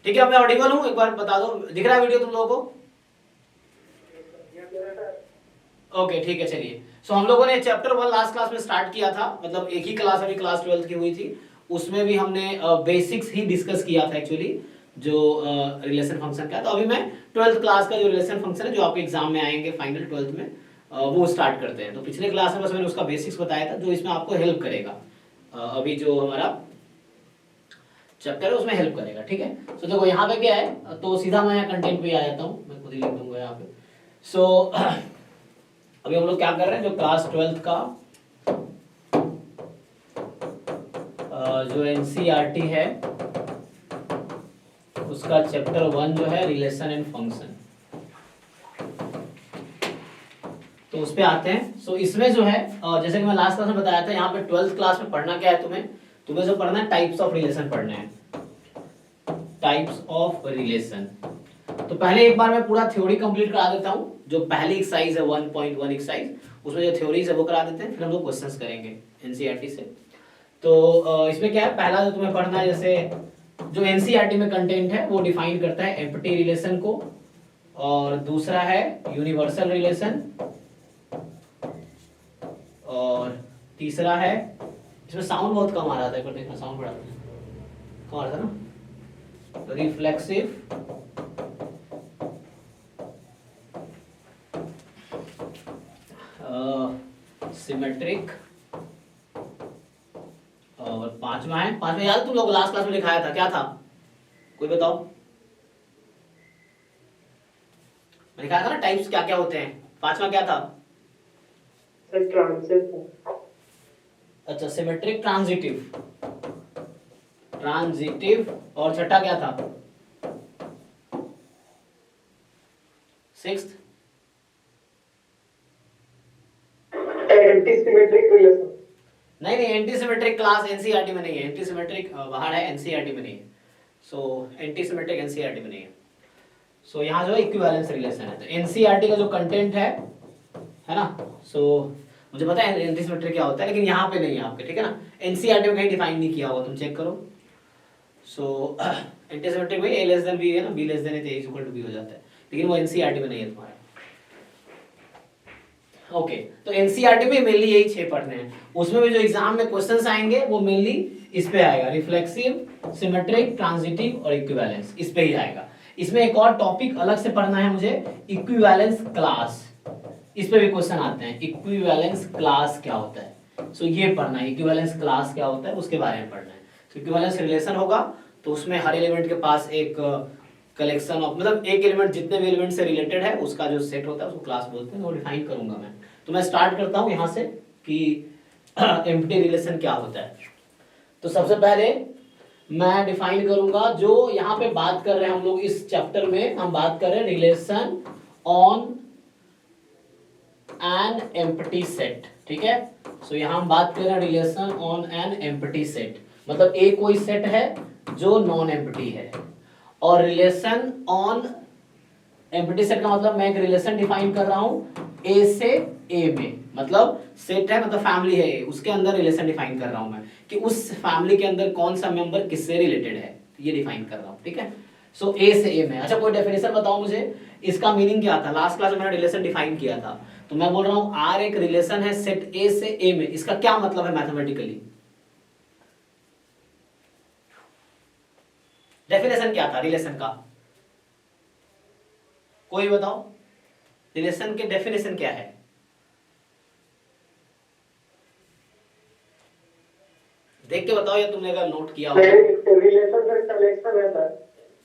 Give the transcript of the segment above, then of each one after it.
ठीक है, मैं ऑडिबल हूँ? एक बार बता दो, दिख रहा है वीडियो तुम लोगों को? ओके ठीक है, चलिए। सो हम लोगों ने चैप्टर 1 लास्ट क्लास में स्टार्ट किया था, मतलब एक ही क्लास अभी क्लास 12 की हुई थी, उसमें भी हमने बेसिक्स ही डिस्कस किया था एक्चुअली, जो रिलेशन फंक्शन का। तो अभी मैं 12th क्लास का जो रिलेशन फंक्शन है जो आपके एग्जाम में आएंगे फाइनल 12th में, वो स्टार्ट करते हैं। तो पिछले क्लास में बस मैंने उसका बेसिक्स बताया था, जो इसमें आपको हेल्प करेगा, अभी जो हमारा चैप्टर है उसमें हेल्प करेगा। ठीक है, तो देखो यहाँ पे क्या है, तो सीधा मैं कंटेंट पे आ जाता हूँ, मैं खुद ही लिख दूंगा यहाँ पे। सो अभी हम लोग क्या कर रहे हैं, जो क्लास 12th का जो एनसीईआरटी है उसका चैप्टर 1 जो है रिलेशन एंड फंक्शन, तो उस पे आते हैं। सो इसमें जो है जैसे कि मैं लास्ट क्लास में बताया था, यहाँ पे 12th क्लास में पढ़ना क्या है, तुम्हें जो पढ़ना है टाइप्स ऑफ रिलेशन पढ़ना है, टाइप्स ऑफ रिलेशन। तो पहले एक बार मैं पूरा थ्योरी कंप्लीट करा देता हूँ, जो पहली एक्सरसाइज है 1.1 एक्सरसाइज, उसमें जो थ्योरीज है वो करा देते हैं, फिर हम लोग क्वेश्चंस करेंगे एनसीईआरटी से। तो इसमें क्या है, पहला जो तुम्हें पढ़ना है, जैसे जो एनसीईआरटी में कंटेंट है वो डिफाइन करता है एम्प्टी रिलेशन को, और दूसरा है यूनिवर्सल रिलेशन, और तीसरा है, इसमें साउंड बहुत कम आ रहा था, एक बार देखना साउंड बढ़ा कम आ रहा था ना, रिफ्लेक्सिव सिमेट्रिक, और पांचवा याद तुम लोग लास्ट क्लास में लिखाया था, क्या था कोई बताओ? मैंने लिखाया था ना टाइप्स क्या क्या होते हैं, पांचवा क्या था? अच्छा, सिमेट्रिक, ट्रांजिटिव, और छठा क्या था? Sixth antisymmetric relation. नहीं, एंटीसिमेट्रिक क्लास एनसीईआरटी में नहीं है, एंटीसिमेट्रिक बाहर है, एनसीईआरटी में नहीं है। सो एंटीसिमेट्रिक एनसीईआरटी में नहीं है। सो यहाँ जो है इक्विवेलेंस रिलेशन है। तो एनसीईआरटी का जो कंटेंट है ना, सो मुझे पता है एंटीसिमेट्रिक क्या होता है, लेकिन यहाँ पे नहीं है आपके, ठीक है ना, एनसीईआरटी में कहीं डिफाइन नहीं किया हुआ, तुम चेक करो। सो एंटीसिमेट्रिक में a लेस देन b है ना, b less than a is equal to b हो जाता है, लेकिन वो एनसीईआरटी में नहीं है तुम्हारा। ओके, तो एनसीईआरटी में मेनली यही 6 पढ़ने हैं, उसमें भी जो एग्जाम में क्वेश्चंस आएंगे वो मेनली इस पे आएगा, रिफ्लेक्सिव, सिमेट्रिक, ट्रांजिटिव और इक्विवेलेंस, इस पे ही आएगा। इसमें एक और टॉपिक अलग से पढ़ना है मुझे, इक्विवेलेंस क्लास, इस पे भी क्वेश्चन आते हैं, इक्विवेलेंस क्लास क्या होता है, सो ये पढ़ना है, इक्विवेलेंस क्लास क्या होता है उसके बारे में पढ़ना है। तो इक्विवेलेंस रिलेशन होगा, तो उसमें हर एलिमेंट के पास एक कलेक्शन ऑफ, मतलब एक एलिमेंट जितने भी एलिमेंट से रिलेटेड है उसका जो सेट होता है उसको क्लास बोलते हैं, वो डिफाइन करूंगा मैं। तो मैं स्टार्ट करता हूं यहां से कि एम्प्टी रिलेशन क्या होता है। तो सबसे पहले मैं डिफाइन करूंगा, जो यहाँ पे बात कर रहे हैं हम लोग इस चैप्टर में, हम बात कर रहे हैं relation on an empty set, ठीक है। सो यहाँ हम बात कर रहे हैं relation on an empty set, मतलब एक कोई सेट है जो नॉन एम्प्टी है, और रिलेशन ऑन एम्प्टी सेट का मतलब मैं एक रिलेशन डिफाइन कर रहा हूं ए से ए में, मतलब सेट है मतलब फैमिली है, उसके अंदर रिलेशन डिफाइन कर रहा हूं मैं कि उस फैमिली के अंदर कौन सा मेंबर किससे रिलेटेड है, ये डिफाइन कर रहा हूं, ठीक है। सो ए से ए में, अच्छा कोई डेफिनेशन बताओ मुझे, इसका मीनिंग क्या था? लास्ट क्लास में मैंने रिलेशन डिफाइन किया था, तो मैं बोल रहा हूं आर एक रिलेशन है सेट ए से ए में, इसका क्या मतलब है मैथमेटिकली? डेफिनेशन क्या था रिलेशन का, कोई बताओ, रिलेशन के डेफिनेशन क्या है? देख के बताओ या तुमने अगर नोट किया हो। रिलेशन का कलेक्शन है सर।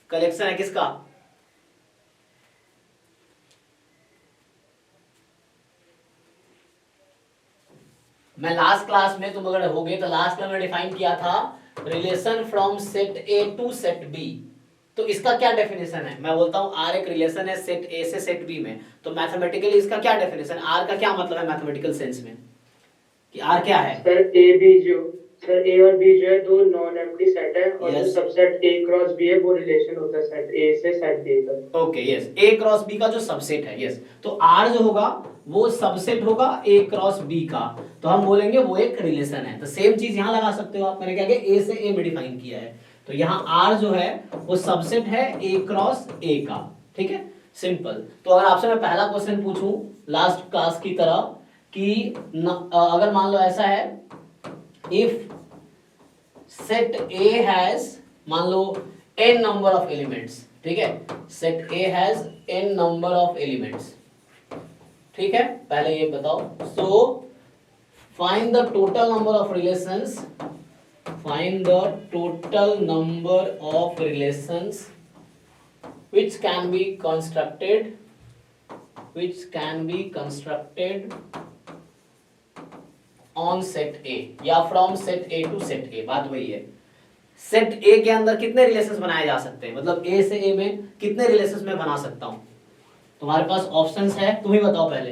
कलेक्शन है किसका? मैं लास्ट क्लास में, तुम अगर हो गए तो लास्ट क्लास में डिफाइन किया था relation from set A to set B, तो इसका क्या डेफिनेशन है? मैं बोलता हूं आर एक रिलेशन है सेट ए से सेट बी में, तो मैथमेटिकली इसका क्या डेफिनेशन, आर का क्या मतलब है मैथमेटिकल सेंस में, कि आर क्या है? सर ए और बी जो है दो नॉन एम्प्टी सेट है, और जो सबसेट ए क्रॉस बी है वो रिलेशन होता है सेट ए से सेट बी का। ओके यस, ए क्रॉस बी का जो सबसेट है, यस, तो आर जो होगा वो सबसेट होगा ए क्रॉस बी का, तो हम बोलेंगे वो एक रिलेशन है। तो सेम चीज यहां लगा सकते हो आप, मैंने क्या किया ए से ए में डिफाइन किया है, तो तो यहाँ आर जो है वो सबसेट है ए क्रॉस ए का, ठीक है, सिंपल। तो अगर आपसे मैं पहला क्वेश्चन पूछूं लास्ट क्लास की तरह कि अगर मान लो ऐसा है, इफ सेट ए हैज मान लो n नंबर ऑफ एलिमेंट्स, ठीक है, set A has n number of elements, ठीक है, पहले ये बताओ। So find the total number of relations, find the total number of relations which can be constructed on set A या from set A to set A। बात वही है, set A के अंदर कितने रिलेशंस बनाए जा सकते हैं, मतलब A से A में कितने रिलेशंस में बना सकता हूं। तुम्हारे पास ऑप्शंस है, तुम ही बताओ पहले।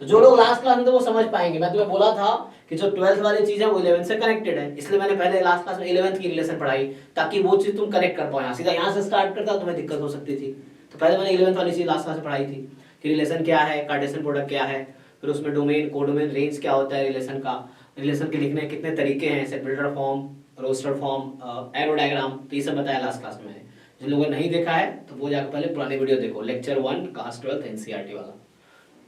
तो जो लोग लास्ट क्लास में थे वो समझ पाएंगे। मैं तुम्हें बोला था कि जो 12th वाली चीज है वो 11th से कनेक्टेड है, इसलिए मैंने पहले लास्ट क्लास में 11th की रिलेशन पढ़ाई ताकि वो चीज तुम कनेक्ट कर पाओ। सीधा यहाँ से स्टार्ट करता तुम्हें दिक्कत हो सकती थी, तो पहले मैंने 11th वाली चीज लास्ट क्लास में पढ़ाई थी कि रिलेशन क्या है, कार्टेशियन प्रोडक्ट क्या है, फिर उसमें डोमेन, कोडोमेन, रेंज क्या होता है रिलेशन का, रिलेशन के लिखने कितने तरीके हैं, set builder form, roster form, arrow diagram, तो ये सब बताया लास्ट क्लास में। जिन लोगों ने नहीं देखा है तो वो जाकर पहले पुराने वीडियो देखो, लेक्चर 1 क्लास 12 एनसीईआरटी वाला।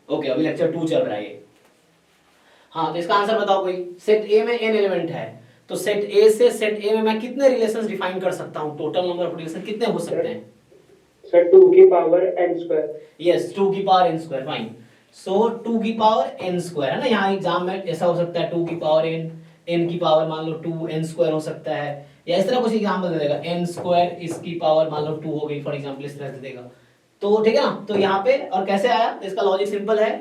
ओके, अभी लेक्चर 2 चल रहा है ये। हाँ, तो इसका आंसर बताओ कोई। सेट ए में n एलिमेंट है, तो सेट ए से सेट ए में मैं कितने रिलेशंस डिफाइन कर सकता हूँ, टोटल नंबर ऑफ रिलेशन कितने हो सकते हैं? सर 2 की पावर n स्क्वायर। यस, 2 की पावर n स्क्वायर, फाइन। सो 2 की पावर n स्क्वायर है ना, यहाँ एग्जाम में ऐसा हो सकता है 2 की पावर n की पावर मान लो 2 n स्क्वायर हो सकता है, या इस तरह कुछ एग्जाम्पल दे देगा, n स्क्वायर इसकी पावर मान लो 2 हो गई फॉर एग्जांपल, इस तरह से देगा। तो ठीक है ना, तो यहाँ पे और कैसे आया, तो इसका लॉजिक सिंपल है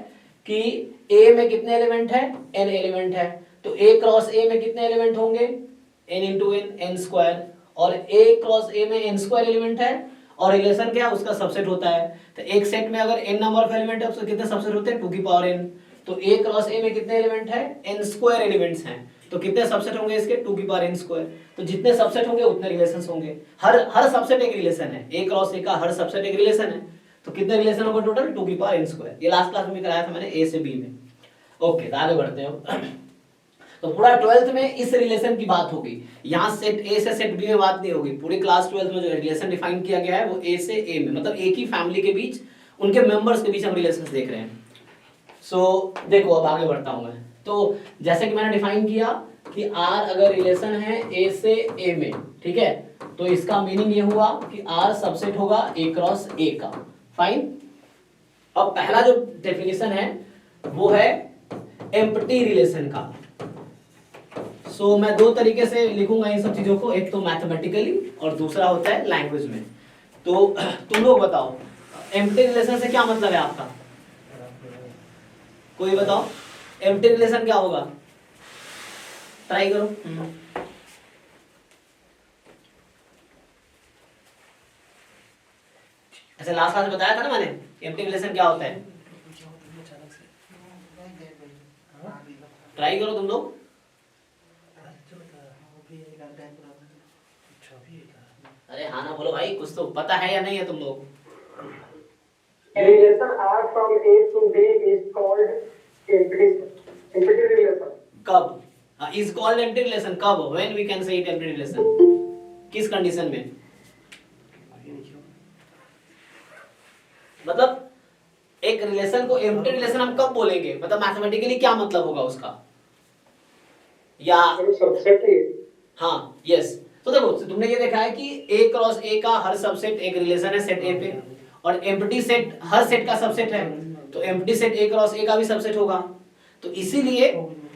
कि A में कितने एलिमेंट है, n एलिमेंट है, तो A क्रॉस A में कितने एलिमेंट होंगे, n into n, n square, और A क्रॉस A में n स्क्वायर एलिमेंट है, और रिलेशन क्या, उसका सबसेट होता है। तो एक सेट में अगर n नंबर ऑफ एलिमेंट है उसके कितने सबसेट होते हैं, 2 की पावर n। तो A क्रॉस A में कितने एलिमेंट है, n स्क्वायर एलिमेंट्स हैं, तो कितने सबसेट होंगे इसके, 2 की पावर n स्क्वायर। तो जितने सबसेट होंगे उतने रिलेशंस होंगे, हर सबसेट एक रिलेशन है, A क्रॉस A का हर सबसेट एक रिलेशन है, तो कितने रिलेशन होंगे टोटल, 2 की पावर n स्क्वायर। ये लास्ट क्लास में कराया था मैंने A से B में। ओके, तो आगे बढ़ते हैं। तो पूरा 12th में इस रिलेशन की बात होगी, यहाँ सेट A से सेट B में बात नहीं होगी। पूरी क्लास 12th में जो रिलेशन डिफाइन किया गया है वो A से A में, मतलब एक ही फैमिली के बीच, उनके मेंबर्स के बीच हम रिलेशंस देख रहे हैं। सो देखो, अब आगे बढ़ता हूं मैं। तो जैसे कि मैंने डिफाइन किया कि R अगर रिलेशन है A से A में, ठीक है, तो इसका मीनिंग ये हुआ कि R सबसेट होगा A क्रॉस A का, फाइन। अब पहला जो डेफिनेशन है वो है एम्प्टी रिलेशन का। सो मैं दो तरीके से लिखूंगा इन सब चीजों को, एक तो मैथमेटिकली और दूसरा होता है लैंग्वेज में। तो तुम लोग बताओ एम्प्टी रिलेशन से क्या मतलब है आपका, कोई बताओ एम्प्टी रिलेशन क्या होगा, ट्राई करो। ऐसे लास्ट क्लास में बताया था ना मैंने, एम्प्टी रिलेशन क्या होता है, ट्राई करो तुम लोग। अरे हाँ ना बोलो भाई, कुछ तो पता है या नहीं है तुम लोग। Relation R from A to B is called empty relation. कब is called empty relation, कब, when we can say it empty relation, किस कंडीशन में, मतलब एक रिलेशन को एम्प्टी रिलेशन हम कब बोलेंगे, मतलब मैथमेटिकली क्या मतलब होगा उसका, या सबसेट है। हाँ, यस। तो देखो, तुमने ये देखा है कि A क्रॉस A का हर सबसेट एक रिलेशन है सेट A पे, और एम्प्टी सेट हर सेट का सबसेट है, तो empty set A cross A का भी सबसेट होगा। तो इसीलिए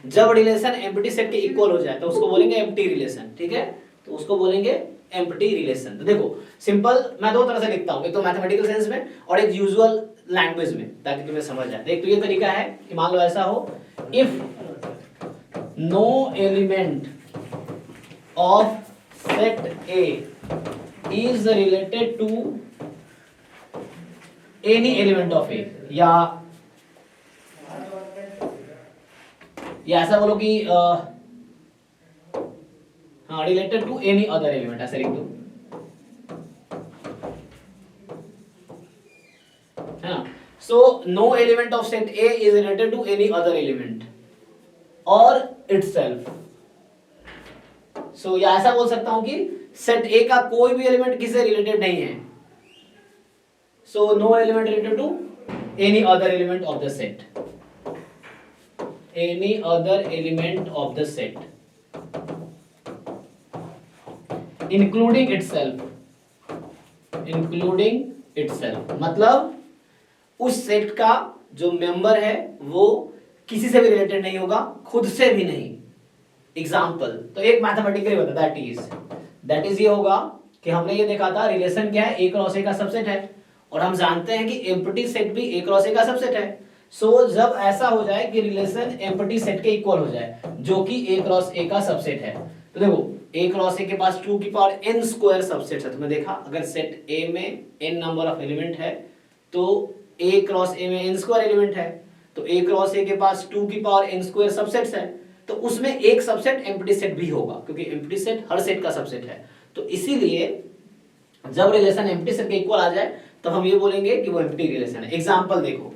जब रिलेशन एम्प्टी सेट के इक्वल हो जाए तो उसको बोलेंगे एम्प्टी रिलेशन, ठीक है, तो उसको बोलेंगे एम्प्टी रिलेशन। तो देखो सिंपल, मैं दो तरह से लिखता हूं, एक तो मैथमेटिकल सेंस में और एक यूजुअल लैंग्वेज में, ताकि तुम्हें समझ जाए। एक तो ये तरीका है कि मान लो ऐसा हो, if no element of set A is related to any element of A, या ऐसा बोलो कि हाँ, related to any other element, ऐसे लिख दो, है ना। So no element of set A is related to any other element और itself। सो या ऐसा बोल सकता हूं कि सेट ए का कोई भी एलिमेंट किससे रिलेटेड नहीं है, so no element related to any other element of the set, any other element of the set including itself, including itself मतलब उस सेट का जो मेंबर है वो किसी से भी रिलेटेड नहीं होगा, खुद से भी नहीं। एग्जाम्पल तो एक मैथमेटिकली बता, दैट इज ये होगा कि हमने ये देखा था रिलेशन क्या है, ए क्रॉस ए का सबसेट है, और हम जानते हैं कि एम्प्टी सेट भी ए क्रॉस ए का सबसेट है। सो जब ऐसा हो जाए कि रिलेशन एम्प्टी सेट के इक्वल हो जाए जो कि ए क्रॉस ए का सबसेट है, तो देखो ए क्रॉस ए के पास 2 की पावर n स्क्वायर सबसेट है। तुमने देखा अगर सेट ए में n नंबर ऑफ एलिमेंट है तो ए क्रॉस ए में n स्क्वायर एलिमेंट है, तो ए क्रॉस ए के पास 2 की पावर n स्क्वायर सबसेट्स है, तो उसमें एक सबसेट एम्प्टी सेट भी होगा क्योंकि एम्प्टी सेट हर सेट का सबसेट है। तो इसीलिए जब रिलेशन एम्प्टी सेट के इक्वल आ जाए तब हम ये बोलेंगे कि वो एम्प्टी रिलेशन है। एग्जांपल देखो,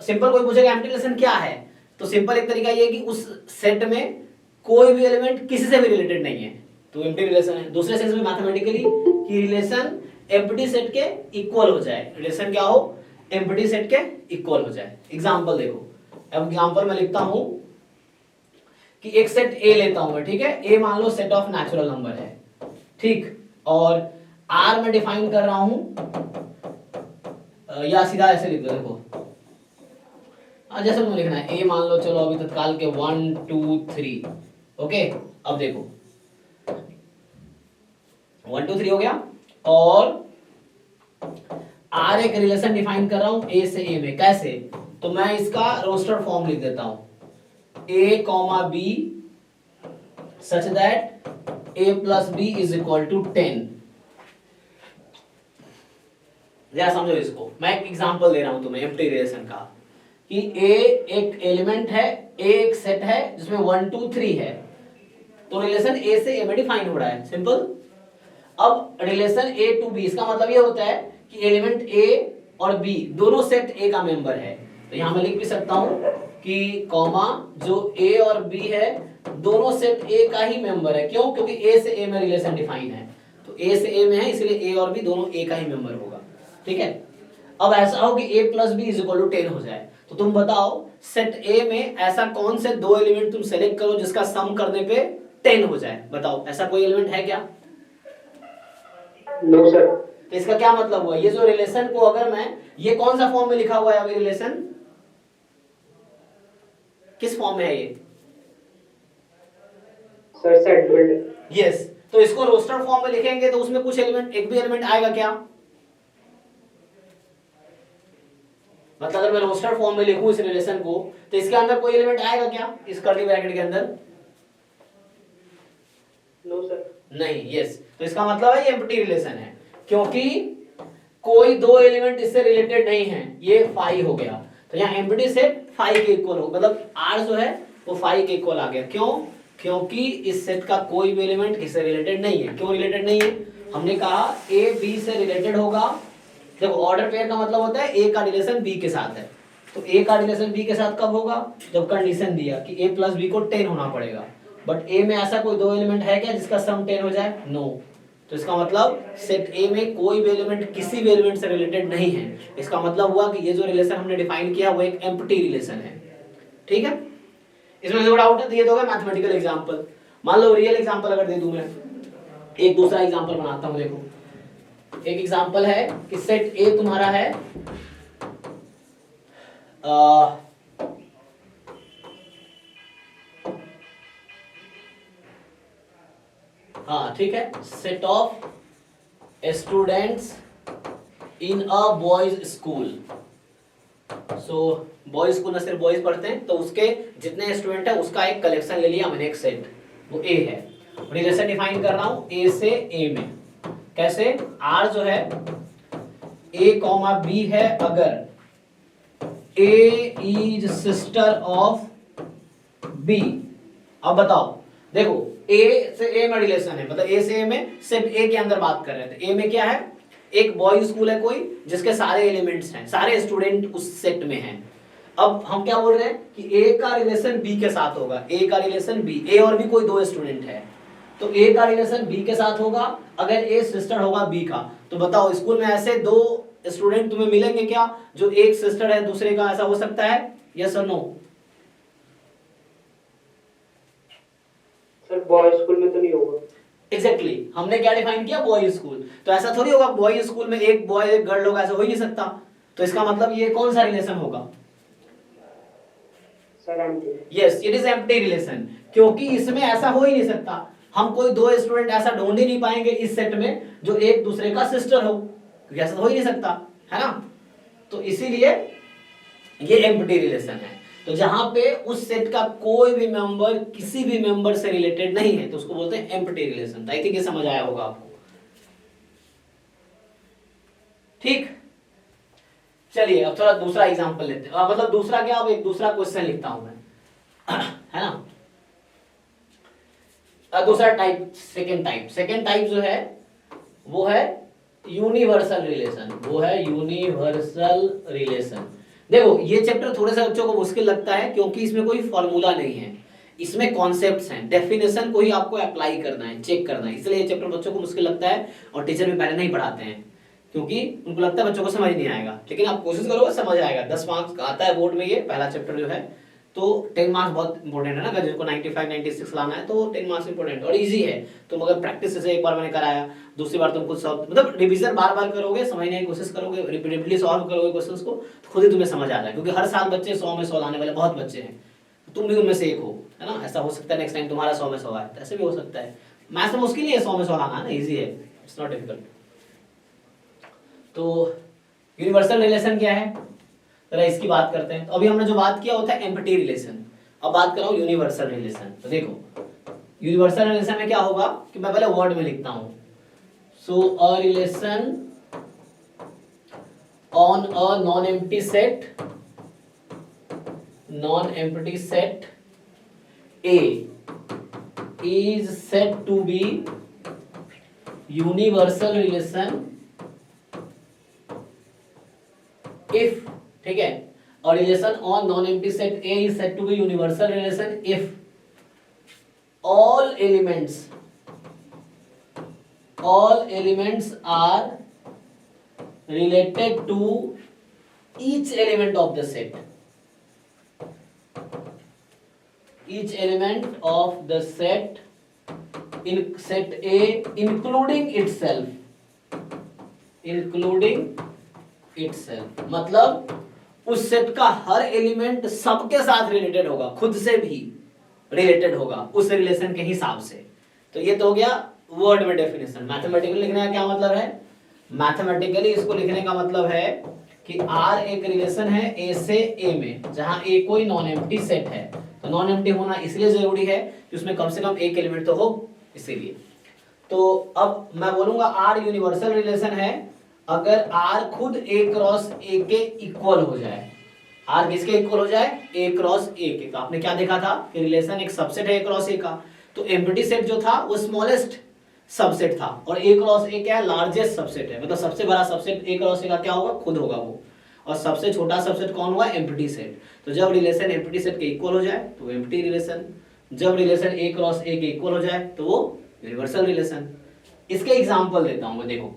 सिंपल कोई पूछेगा एम्प्टी रिलेशन क्या है, तो सिंपल एक तरीका ये है कि उस सेट में कोई भी एलिमेंट किसी से भी रिलेटेड नहीं है तो एम्प्टी रिलेशन है। दूसरे सेंस में मैथमेटिकली कि रिलेशन एम्प्टी सेट के इक्वल हो जाए, रिलेशन क्या हो, एम्प्टी सेट के इक्वल हो जाए। एग्जांपल देखो, अब एग्जांपल मैं लिखता हूं कि एक सेट ए लेता हूं मैं, ठीक है, ए मान लो सेट ऑफ नेचुरल नंबर है, ठीक, और आर में डिफाइन कर रहा हूं, या सीधा ऐसे लिख दो, देखो जैसे तुम लिखना है ए मान लो, चलो अभी तत्काल के 1 2 3, ओके। अब देखो 1 2 3 हो गया, और आर एक रिलेशन डिफाइन कर रहा हूं ए से ए में, कैसे, तो मैं इसका रोस्टर फॉर्म लिख देता हूं a comma b such that a plus b is equal to 10। जरा समझो इसको, मैं एक एग्जांपल दे रहा हूं तुम्हें एम्प्टी रिलेशन का कि a एक एलिमेंट है, a एक सेट है जिसमें 1 2 3 है, तो रिलेशन a से a में डिफाइन हो रहा है, सिंपल। अब रिलेशन a टू b, इसका मतलब ये होता है कि एलिमेंट a और b दोनों सेट a का मेंबर है, तो यहां मैं लिख भी सकता हूं कि कॉमा जो a और b है दोनों सेट a का ही मेंबर है, क्यों, क्योंकि a से a में रिलेशन डिफाइन है, तो a से a में है इसलिए a और b दोनों a का ही मेंबर होगा, ठीक है। अब ऐसा हो कि a plus B is equal to 10 हो जाए, तो तुम बताओ सेट a में ऐसा कौन से दो एलिमेंट तुम सेलेक्ट करो जिसका सम करने पे 10 हो जाए, बताओ ऐसा कोई एलिमेंट है क्या? No sir. तो इसका क्या मतलब हुआ, ये जो रिलेशन को अगर मैं, ये कौन सा फॉर्म में लिखा हुआ है अभी रिलेशन, किस फॉर्म में है ये सर? सेट। यस, तो इसको रोस्टर फॉर्म में लिखेंगे तो उसमें कुछ एलिमेंट, एक भी एलिमेंट आएगा क्या, मतलब अगर मैं रोस्टर फॉर्म में लिखूं इस रिलेशन को तो इसके अंदर कोई एलिमेंट आएगा क्या इस कर्ली ब्रैकेट के अंदर? No sir. नहीं, यस, तो इसका मतलब है ये एम्प्टी रिलेशन है क्योंकि कोई दो एलिमेंट इससे रिलेटेड नहीं है, ये फाई हो गया, तो यहाँ एम्प्टी सेट फाई के इक्वल हो, मतलब आर जो है वो फाई के इक्वल आ गया, क्यों, क्योंकि इस सेट का कोई भी एलिमेंट इससे रिलेटेड नहीं है। क्यों रिलेटेड नहीं है, हमने कहा ए बी से रिलेटेड होगा, देखो ऑर्डर पेयर का मतलब होता है ए का रिलेशन बी के साथ है, तो ए का रिलेशन बी के साथ कब होगा, जब कंडीशन दिया कि ए प्लस बी को 10 होना पड़ेगा, बट ए में ऐसा कोई दो एलिमेंट है क्या जिसका सम 10 हो जाए, नो, तो इसका मतलब सेट ए में कोई भी एलिमेंट किसी भी एलिमेंट से रिलेटेड नहीं है, इसका मतलब हुआ कि ये जो रिलेशन हमने डिफाइन किया वो एक एम्प्टी रिलेशन है, ठीक है। इसमें जो डाउट है दिए दोगे मैथमेटिकल एग्जांपल, मान लो रियल एग्जांपल अगर दे दूं मैं, एक दूसरा एग्जांपल बनाता हूं, देखो एक एग्जांपल है कि सेट ए तुम्हारा है हाँ ठीक है, set of students in a boys school, so boys school में सिर्फ बॉयज पढ़ते हैं, तो उसके जितने स्टूडेंट है उसका एक कलेक्शन ले लिया मैंने, एक सेट, वो ए है, रिलेशन डिफाइन कर रहा हूं ए से ए में, कैसे, आर जो है ए कॉमा बी है अगर ए इज सिस्टर ऑफ बी। अब बताओ, देखो ए से ए में रिलेशन है, मतलब ए से ए में सिर्फ ए के अंदर बात कर रहे थे, ए में क्या है, एक बॉयज स्कूल है कोई जिसके सारे एलिमेंट्स हैं, सारे स्टूडेंट उस सेट में हैं। अब हम क्या बोल रहे हैं कि ए का रिलेशन बी के साथ होगा, ए का रिलेशन बी, ए और भी कोई दो स्टूडेंट है, तो ए का रिलेशन बी के साथ होगा अगर ए सिस्टर होगा बी का। तो बताओ स्कूल में ऐसे दो स्टूडेंट तुम्हें मिलेंगे क्या जो एक सिस्टर है दूसरे का, ऐसा हो सकता है? यस और नो? सर बॉय स्कूल में तो नहीं होगा। एग्जैक्टली हमने क्या डिफाइन किया? Boy school. तो ऐसा थोड़ी होगा बॉय स्कूल में एक बॉय एक गर्ल होगा, ऐसा हो ही नहीं सकता। तो इसका मतलब ये कौन सा रिलेशन होगा? Sir empty. Yes it is empty relation, क्योंकि इसमें ऐसा हो ही नहीं सकता। हम कोई दो स्टूडेंट ऐसा ढूंढ ही नहीं पाएंगे इस सेट में जो एक दूसरे का सिस्टर हो, क्योंकि ऐसा हो ही नहीं सकता, है ना? तो इसीलिए ये एम्प्टी रिलेशन है। तो जहां पे उस सेट का कोई भी मेंबर किसी भी मेंबर से रिलेटेड नहीं है तो उसको बोलते हैं एम्प्टी रिलेशन। आई थिंक ये समझ आया होगा आपको। ठीक, चलिए अब थोड़ा दूसरा एग्जांपल लेते हैं, मतलब दूसरा क्या, अब एक दूसरा क्वेश्चन लिखता हूं मैं, है ना? दूसरा टाइप, सेकेंड टाइप जो है वो है यूनिवर्सल रिलेशन, वो है यूनिवर्सल रिलेशन। देखो ये चैप्टर थोड़े से बच्चों को मुश्किल लगता है क्योंकि इसमें कोई फॉर्मूला नहीं है, इसमें कॉन्सेप्ट्स हैं, डेफिनेशन को ही आपको अप्लाई करना है, चेक करना है, इसलिए ये चैप्टर बच्चों को मुश्किल लगता है और टीचर भी पहले नहीं पढ़ाते हैं क्योंकि उनको लगता है बच्चों को समझ नहीं आएगा। लेकिन आप कोशिश करोगे समझ आएगा। 10 मार्क्स का आता है बोर्ड में ये पहला चैप्टर जो है, तो 10 मार्क्स बहुत इंपॉर्टेंट है ना, अगर जिसको 95 96 लाना है तो 10 मार्क्स इंपॉर्टेंट और इजी है। तुम अगर प्रैक्टिस से एक बार मैंने कराया, दूसरी बार तुम खुद सॉल्व, मतलब रिवीजन बार बार करोगे, समझने की कोशिश करोगे, रिपीटेडली सॉल्व करोगे क्वेश्चंस को, तो खुद ही तुम्हें समझ आ जाएगा। क्योंकि हर साल बच्चे 100 में 100 लाने वाले बहुत बच्चे हैं, तुम भी उनमें से एक हो, है ना? ऐसा हो सकता है नेक्स्ट टाइम तुम्हारा 100 में 100 आए, ऐसे भी हो सकता है। मैथ्स में मुश्किल नहीं है 100 में 100 लाना, है ना, इजी है, इट्स नॉट डिफिकल्ट। तो यूनिवर्सल रिलेशन क्या है, चलो इसकी बात करते हैं। तो अभी हमने जो बात किया वो था एम्प्टी रिलेशन, अब बात कर रहा हूं यूनिवर्सल रिलेशन। तो देखो यूनिवर्सल रिलेशन में क्या होगा कि मैं पहले वर्ड में लिखता हूं, so a relation on a non empty set A is said to be universal relation if, ठीक है, और relation on non empty set A is said to be universal relation if all elements are related to each element of the set. Each element of the set in set A including itself, मतलब उस set का हर element सबके साथ related होगा, खुद से भी related होगा उस रिलेशन के हिसाब से। तो ये तो हो गया वर्ड में डेफिनेशन। मैथमेटिकली लिखने का क्या मतलब है? मैथमेटिकली इसको लिखने का मतलब है कि R एक रिलेशन है A से A में, जहां A कोई नॉन एम्प्टी सेट है। तो नॉन एम्प्टी होना इसलिए जरूरी है कि उसमें कम से कम एक एलिमेंट तो हो, इसीलिए। तो अब मैं बोलूंगा R यूनिवर्सल रिलेशन है अगर R खुद A क्रॉस A के इक्वल हो जाए। R किसके इक्वल हो जाए? A क्रॉस A के। तो आपने क्या देखा था कि रिलेशन एक सबसेट है A क्रॉस A का, तो एम्प्टी सेट जो था वो स्मॉलेस्ट सबसेट था और A क्रॉस A क्या है? लार्जेस्ट सबसेट है। मतलब सबसे बड़ा सबसेट A क्रॉस A का क्या होगा? खुद होगा वो। और सबसे छोटा सबसेट कौन हुआ? Empty set. तो जब रिलेशन एम्प्टी सेट के इक्वल हो जाए तो एम्प्टी रिलेशन, जब रिलेशन A क्रॉस A के इक्वल हो जाए तो वो यूनिवर्सल रिलेशन। इसके एग्जांपल देता हूं मैं, देखो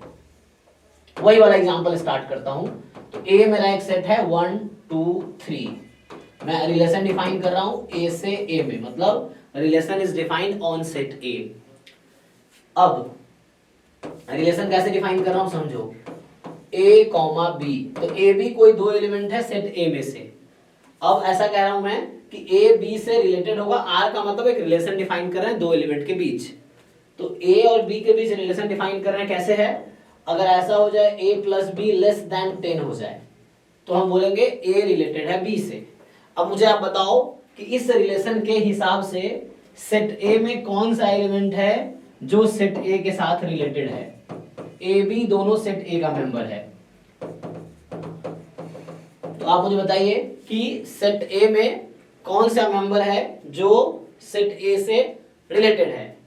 वही वाला एग्जांपल स्टार्ट करता हूं। तो A मेरा एक सेट है 1 2 3, मैं रिलेशन डिफाइन कर रहा हूं A से A में, मतलब relation is defined on set A। अब रिलेशन कैसे डिफाइन कर रहा हूं समझो, A, B, तो A B कोई दो एलिमेंट है सेट A में से। अब ऐसा कह रहा हूं मैं कि A B से रिलेटेड होगा, R का मतलब एक रिलेशन डिफाइन कर रहे हैं दो एलिमेंट के बीच। तो A और B के बीच रिलेशन डिफाइन कर रहे हैं, कैसे है? अगर ऐसा हो जाए A plus B less then 10 हो जाए तो हम बोलेंगे A रिलेटेड है B से। अब मुझे आप बताओ कि इस रिलेशन के हिसाब से सेट A में कौन सा एलिमेंट है जो सेट A के साथ रिलेटेड है? A B दोनों सेट A का मेंबर है। तो आप मुझे बताइए कि सेट A में कौन सा मेंबर है जो सेट A से रिलेटेड है,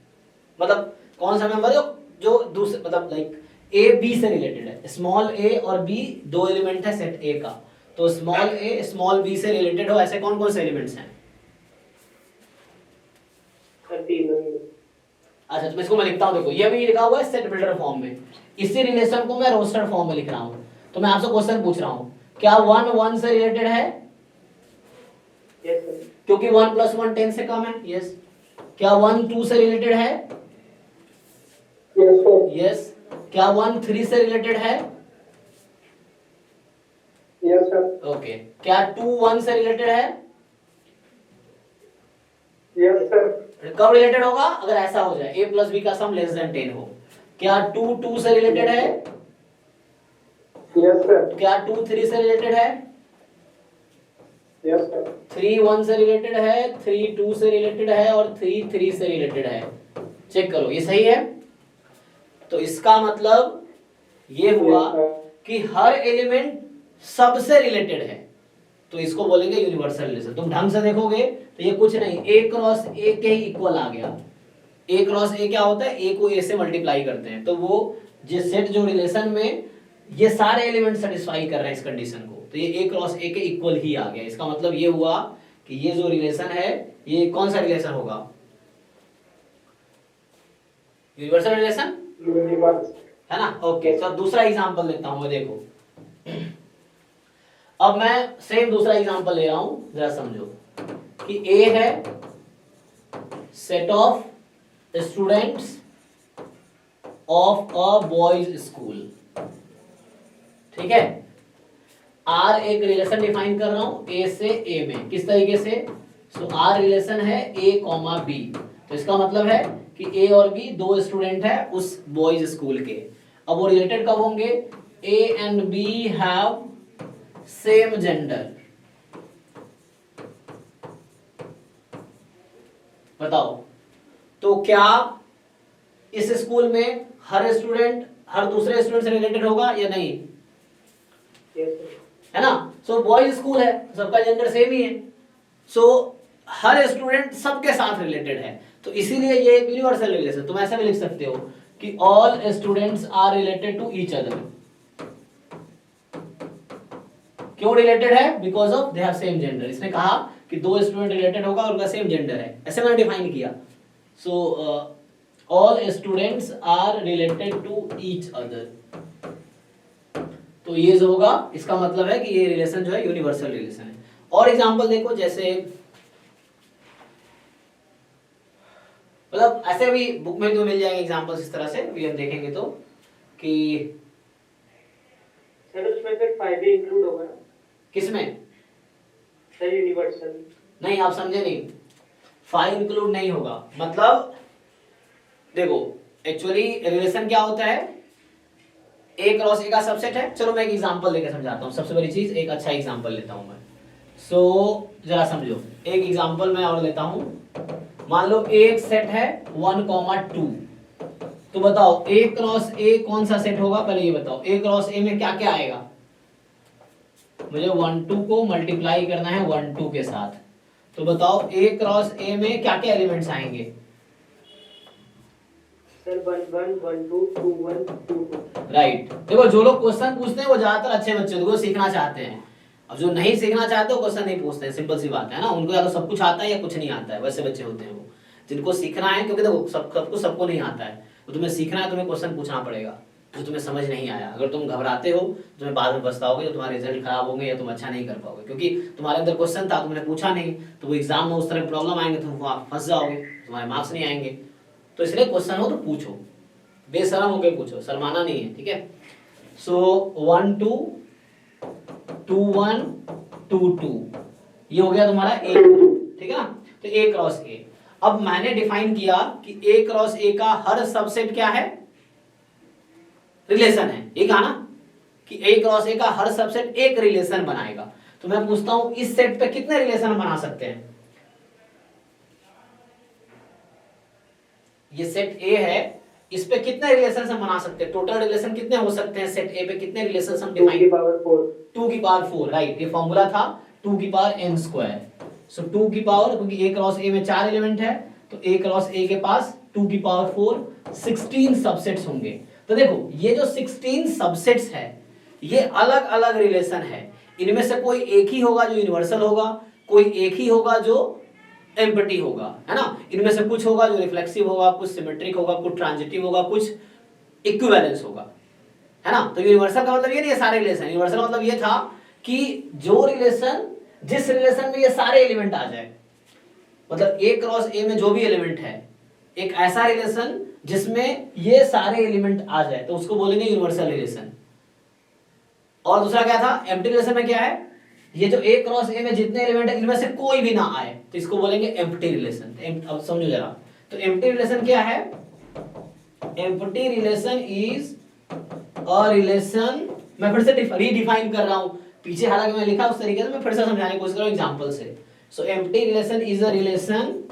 मतलब कौन सा मेंबर है जो दूसरे, मतलब लाइक A B से रिलेटेड है। स्मॉल a और b दो एलिमेंट है सेट A का, तो स्मॉल a स्मॉल b से रिलेटेड हो ऐसे कौन कौन से एलिमेंट्स हैं? अच्छा तो इसको मैं लिखता हूँ, देखो ये भी लिखा हुआ है सेट बिल्डर फॉर्म में, इसी रिलेशन को मैं रोस्टर फॉर्म में लिख रहा हूँ। तो मैं आपसे क्वेश्चन पूछ रहा हूँ, क्या 1 1 से रिलेटेड है? Yes sir. क्योंकि 1 + 1 10 से कम है। यस। क्या 1 2 से रिलेटेड है? Yes sir. यस। क्या 1 3 से रिलेटेड है? Yes sir. ओके। क्या 2 1 से रिलेटेड है? Yes sir. कब रिलेटेड होगा? अगर ऐसा हो जाए a + b का सम लेस देन 10 हो। क्या 2 2 से रिलेटेड है? Yes sir. क्या 2 3 से रिलेटेड है? Yes sir. 3 1 से रिलेटेड है, 3 2 से रिलेटेड है और 3 3 से रिलेटेड है। चेक करो ये सही है। तो इसका मतलब ये हुआ कि हर एलिमेंट सबसे रिलेटेड है, तो इसको बोलेंगे यूनिवर्सल रिलेशन। तुम ढंग से देखोगे तो ये कुछ नहीं, a क्रॉस a के ही इक्वल आ गया। a क्रॉस a क्या होता है? a को a से मल्टीप्लाई करते हैं, तो वो जिस सेट जो रिलेशन में ये सारे एलिमेंट सेटिस्फाई कर रहे हैं इस कंडीशन को, तो ये a क्रॉस a के इक्वल ही आ गया। इसका मतलब ये हुआ कि ये जो रिलेशन है ये कौन सा रिलेशन होगा? यूनिवर्सल रिलेशन है ना। ओके, तो दूसरा एग्जांपल लेता हूं मैं, देखो अब मैं सेम दूसरा एग्जांपल ले रहा हूं, जरा समझो कि A है set of students of a boys school, ठीक है। R एक रिलेशन डिफाइन कर रहा हूं A से A में, किस तरीके से? सो R रिलेशन है A, B, तो इसका मतलब है कि A और B दो स्टूडेंट है उस बॉयज स्कूल के। अब वो रिलेटेड कब होंगे? A and B have same gender. बताओ तो क्या इस स्कूल में हर स्टूडेंट हर दूसरे स्टूडेंट से रिलेटेड होगा या नहीं? है ना। सो बॉयज स्कूल है, सबका जेंडर सेम ही है, सो हर स्टूडेंट सबके साथ रिलेटेड है, तो इसीलिए ये एक यूनिवर्सल रिलेशन। तुम ऐसा भी लिख सकते हो कि all students are related to each other. क्यों रिलेटेड है? Because of they have same gender. इसने कहा कि दो स्टूडेंट रिलेटेड होगा और उनका सेम जेंडर है, ऐसे मैंने डिफाइन किया। So all students are related to each other, तो ये जो होगा इसका मतलब है कि ये रिलेशन जो है यूनिवर्सल रिलेशन है। और एग्जांपल देखो, जैसे मतलब ऐसे भी बुक में तो मिल जाएंगे एग्जांपल्स इस तरह से, अभी हम देखेंगे तो कि सर उसमें फिर 5 भी इंक्लूड होगा ना? किसमें? सर यूनिवर्सल नहीं, आप समझे नहीं, 5 इंक्लूड नहीं होगा। मतलब देखो एक्चुअली रिलेशन क्या होता है? A क्रॉस A का सबसेट है। चलो मैं एक एग्जांपल लेकर समझाता हूँ। सबसे बड़ी चीज एक अच्छा एग्जांपल लेता हूँ मैं। सो जरा समझो, एक एग्जांपल मैं और लेता हूँ। मान लो एक सेट है 1, 2, तो बताओ A क्रॉस A कौन सा सेट होगा? पहले ये बताओ A क्रॉस A में क्या क्या आएगा? मुझे 1 2 को मल्टीप्लाई करना है 1 2 के साथ, तो बताओ A क्रॉस A में क्या क्या एलिमेंट्स आएंगे? सर 1 1 1 2 2 1 2 2। राइट। देखो जो लोग क्वेश्चन पूछते हैं वो ज्यादातर अच्छे बच्चे होते हैं, वो सीखना चाहते हैं। अब जो नहीं सीखना चाहते वो क्वेश्चन नहीं पूछते हैं, सिंपल सी बात है ना। उनको या तो सब कुछ आता है या कुछ नहीं आता है, वैसे बच्चे होते हैं वो। जिनको सीखना है, क्योंकि देखो सबको नहीं आता है, तो तुम्हें सीखना है, तुम्हें क्वेश्चन पूछना पड़ेगा जो तुम्हें समझ नहीं आया। अगर तुम घबराते हो तुम्हें बाद में पछताओगे, तो तुम्हारे रिजल्ट खराब होंगे या तुम अच्छा नहीं कर पाओगे, क्योंकि तुम्हारे अंदर क्वेश्चन था तुमने पूछा नहीं, तो वो एग्जाम में उस तरह प्रॉब्लम आएंगे, तुम फंस जाओगे, तुम्हारे मार्क्स नहीं आएंगे। तो इसलिए क्वेश्चन हो तो पूछो, बेशरम होकर पूछो, शर्माना नहीं है, ठीक है। सो 1 2 2 1 2 2 ये हो गया तुम्हारा A, ठीक है ना। तो A क्रॉस A। अब मैंने डिफाइन किया कि A क्रॉस A का हर सबसेट क्या है? रिलेशन है। ये कहा ना कि A क्रॉस A का हर सबसेट एक रिलेशन बनाएगा। तो मैं पूछता हूं इस सेट पे कितने रिलेशन बना सकते हैं? ये सेट A है, इस पे कितने रिलेशन हम बना सकते हैं? टोटल रिलेशन कितने हो सकते हैं सेट A पे? कितने रिलेशन हम डिफाइन? 2 की पावर 4। 2 की पावर 4, राइट। ये फॉर्मूला था 2 की पावर n स्क्वायर। सो 2 की पावर, क्योंकि A क्रॉस A में 4 एलिमेंट है, तो A क्रॉस A के पास 2 की पावर 4 16 सबसेट्स होंगे। तो देखो ये जो 16 सबसेट्स है ये अलग अलग रिलेशन है। इनमें से कोई एक ही होगा जो यूनिवर्सल होगा, कोई एक ही होगा जो एम्प्टी होगा, है ना। इनमें से कुछ होगा जो रिफ्लेक्सिव होगा, कुछ सिमेट्रिक होगा, कुछ ट्रांजिटिव होगा, कुछ इक्विवेलेंस होगा, है ना। तो यूनिवर्सल का मतलब ये नहीं है सारे रिलेशन, यूनिवर्सल का मतलब ये था कि जो रिलेशन, जिस रिलेशन में ये सारे एलिमेंट आ जाए, मतलब ए क्रॉस ए में जो भी एलिमेंट है, एक ऐसा रिलेशन जिसमें ये सारे एलिमेंट आ जाए, तो उसको बोलेंगे यूनिवर्सल रिलेशन। और दूसरा क्या था, एम्प्टी रिलेशन में क्या है, ये जो ए क्रॉस ए में जितने एलिमेंट है इनमें से कोई भी ना आए, तो इसको बोलेंगे एम्प्टी रिलेशन। अब समझो जरा, तो एम्प्टी रिलेशन क्या है, empty relation is a relation, मैं फिर से रीडिफाइन कर रहा हूं, पीछे हालांकि मैं लिखा उस तरीके से, मैं फिर से समझाने की कोशिश कर रहा हूं एग्जांपल से। So empty relation is a relation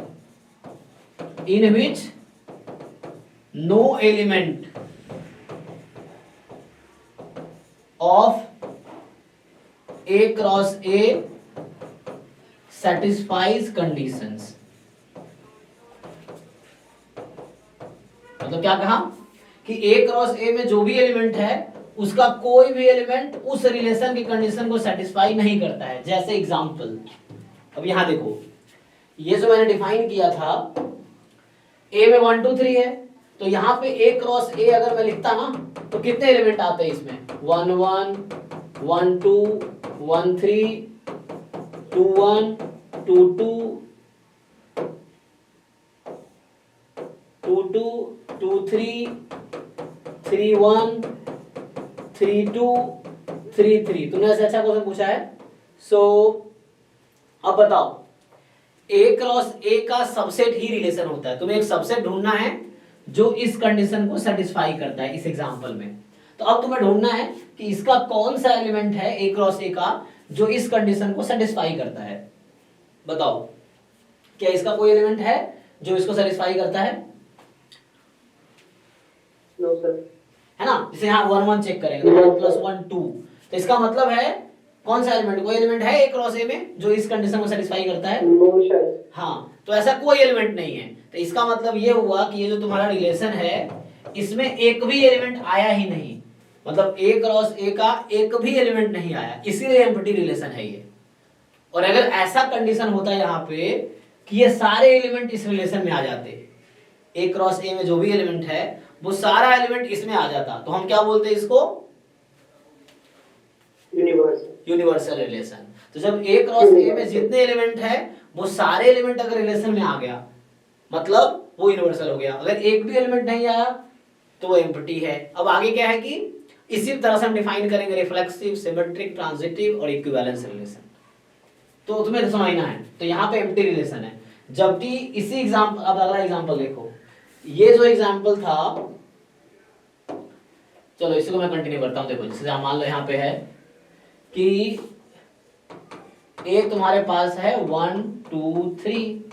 in which no element of A cross A satisfies conditions। मतलब क्या कहा कि A क्रॉस A में जो भी एलिमेंट है उसका कोई भी एलिमेंट उस रिलेशन की कंडीशन को सेटिस्फाई नहीं करता है। जैसे एग्जांपल, अब यहां देखो, ये जो मैंने डिफाइन किया था, A में 1 2 3 है, तो यहां पे A क्रॉस A अगर मैं लिखता ना, तो कितने एलिमेंट आते हैं इसमें, 1 1 1 2 1 3 2 1 2 2 2 2 2 3 3 1 3 2 3 3। तुमने ऐसे अच्छा क्वेश्चन पूछा है। सो अब बताओ, ए क्रॉस ए का सबसेट ही रिलेशन होता है, तुम्हें एक सबसेट ढूंढना है जो इस कंडीशन को सेटिस्फाई करता है इस एग्जांपल में। तो अब तुम्हें ढूंढना है कि इसका कौन सा एलिमेंट है ए क्रॉस ए का जो इस कंडीशन को सेटिस्फाई करता है। बताओ, क्या इसका कोई एलिमेंट है जो इसको सेटिस्फाई करता है? No sir. है ना, जैसे यहाँ 1 1 चेक करेंगे, 1 + 1 2, तो इसका मतलब है कौन सा एलिमेंट, कोई एलिमेंट है ए क्रॉस ए में जो इस कंडीशन को सेटिस्फाई करता है? No sir. हाँ, तो ऐसा कोई एलिमेंट नहीं है। तो इसका मतलब ये हुआ कि ये जो तुम्हारा रिलेशन है इसमें एक भी एलिमेंट आया ही नहीं, मतलब ए क्रॉस ए का एक भी एलिमेंट नहीं आया, इसीलिए एम्प्टी रिलेशन है ये। और अगर ऐसा कंडीशन होता है यहाँ पे कि ये सारे एलिमेंट इस रिलेशन में आ जाते, ए क्रॉस ए में जो भी एलिमेंट है वो सारा एलिमेंट इसमें आ जाता, तो हम क्या बोलते हैं इसको? Universal relation. तो जब ए क्रॉस ए में जितने एलिमेंट है वो सारे एलिमेंट अगर रिलेशन में आ गया, मतलब वो यूनिवर्सल हो गया। अगर एक भी एलिमेंट नहीं आया तो वो एम्प्टी है। अब आगे क्या है कि इसी तरह से हम डिफाइन करेंगे रिफ्लेक्सिव, सिमेट्रिक, ट्रांजिटिव और इक्विवेलेंस रिलेशन। तो तुम्हें समझना है, तो यहाँ पे एम्प्टी रिलेशन है। जबकि इसी एग्जांपल, अब अगला एग्जांपल देखो, ये जो एग्जांपल था, चलो इसी को मैं कंटिन्यू करता हूं। देखो, जैसे मान लो यहाँ पे है कि ए तुम्हारे पास है 1 2 3,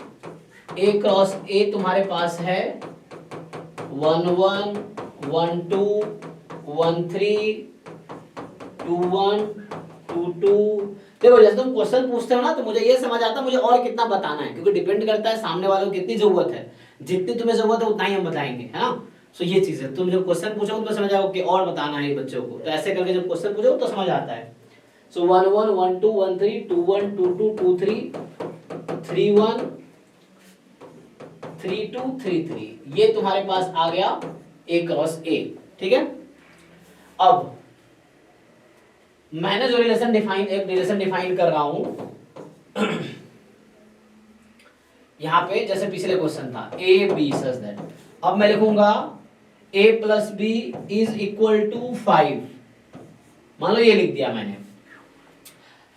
ए क्रॉस ए तुम्हारे पास है 1 1 1 2 1 3 2 1 2 2। देखो, जैसे तुम क्वेश्चन पूछते हो ना, तो मुझे ये समझ आता है मुझे और कितना बताना है, क्योंकि डिपेंड करता है सामने वालों को कितनी जरूरत है। जितनी तुम्हें जरूरत है उतना ही हम बताएंगे, है ना। सो ये चीज है, तुम जब क्वेश्चन पूछोगे तो समझ आओगे कि और बताना है बच्चों को, तो ऐसे करके जब क्वेश्चन पूछोगे तो समझ आता है। सो 1 1 1 2 1 3 2 1 2 2 2 3 3 1 3 2 3 3, ये तुम्हारे पास आ गया ए क्रॉस ए। ठीक है, अब मैंने जो रिलेशन डिफाइन कर रहा हूं यहां पे, जैसे पिछले क्वेश्चन था ए बी सच दैट, अब मैं लिखूंगा a + b = 5। मान लो ये लिख दिया मैंने,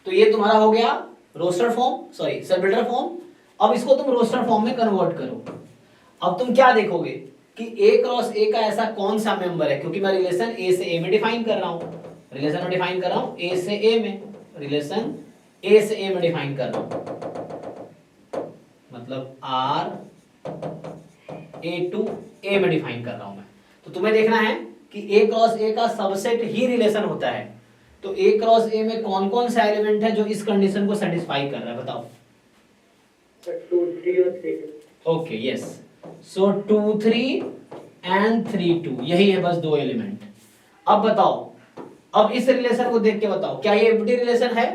तो ये तुम्हारा हो गया रोस्टर फॉर्म, सॉरी सबबिल्डर फॉर्म। अब इसको तुम रोस्टर फॉर्म में कन्वर्ट करो। अब तुम क्या देखोगे कि ए क्रॉस ए का ऐसा कौन सा मेंबर है, क्योंकि मैं रिलेशन ए से ए में डिफाइन कर रहा हूं, रिलेशन में डिफाइन कर रहा हूं ए से ए में, रिलेशन ए से ए में डिफाइन कर रहा हूं, मतलब R A to A में डिफाइन कर रहा हूं मैं। तो तुम्हें देखना है कि ए क्रॉस ए का सबसेट ही रिलेशन होता है, तो ए क्रॉस ए में कौन कौन सा एलिमेंट है जो इस कंडीशन को सेटिस्फाई कर रहा है, बताओ। 2 3 और 3। ओके, यस, सो 2 3 एंड 3 2, यही है बस दो एलिमेंट। अब बताओ, अब इस रिलेशन को देख के बताओ क्या ये एम्प्टी रिलेशन है?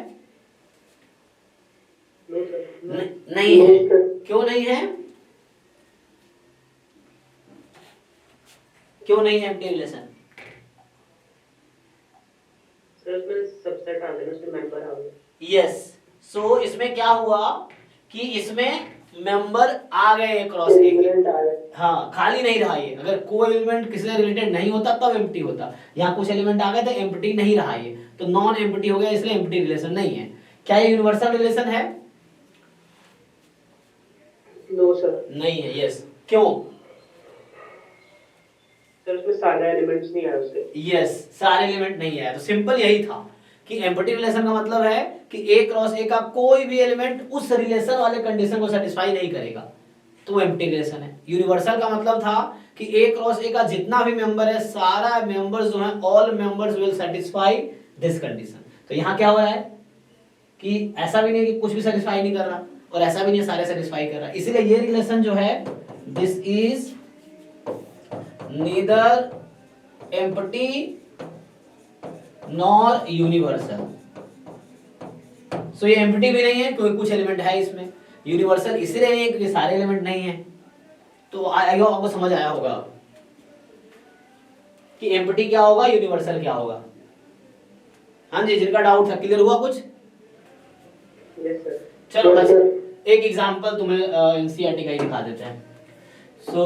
No sir. नहीं है। क्यों नहीं है? क्यों नहीं है एम्प्टी रिलेशन? सर उसमें सबसेट आ गया, उसमें मेंबर आ गया। यस, सो इसमें क्या हुआ कि इसमें मेंबर आ गए एक क्रॉस ए के। हाँ, खाली नहीं रहा ये। अगर कोई एलिमेंट किसी से रिलेटेड नहीं होता तब एम्प्टी होता, यहाँ कुछ एलिमेंट आ गए तो एम्प्टी नहीं रहा ये, तो नॉन एम्प्टी हो गया, इसलिए एम्प्टी रिलेशन नहीं है। क्या ये यूनिवर्सल रिलेशन है? No sir. नहीं है। यस, क्यों? सर उसमें सारे एलिमेंट्स नहीं आए उससे। यस, सारे एलिमेंट नहीं आया, तो सिंपल यही था कि एम्प्टी रिलेशन का मतलब है कि ए क्रॉस ए का कोई भी एलिमेंट उस रिलेशन वाले कंडीशन को सेटिस्फाई नहीं करेगा, तो एम्प्टी रिलेशन है। यूनिवर्सल का मतलब था कि ए क्रॉस ए का जितना भी मेंबर है, सारा मेंबर्स जो है, all members will satisfy this condition. तो यहाँ क्या हो रहा है कि ऐसा भी नहीं कि कुछ भी सेटिस्फाई नहीं कर रहा और ऐसा भी नहीं सारे सेटिस्फाई कर रहा, इसीलिए ये रिलेशन जो है, this is neither empty nor universal. So ये एम्प्टी भी नहीं है क्योंकि कुछ एलिमेंट है इसमें, यूनिवर्सल इसलिए नहीं है क्योंकि सारे एलिमेंट नहीं है। तो आई होप आपको समझ आया होगा कि एम्प्टी क्या होगा, यूनिवर्सल क्या होगा। हाँ जी, जिनका डाउट था क्लियर हुआ कुछ? Yes sir. चलो अच्छा, एक एग्जांपल तुम्हें एनसीईआरटी का ही दिखा देते हैं। सो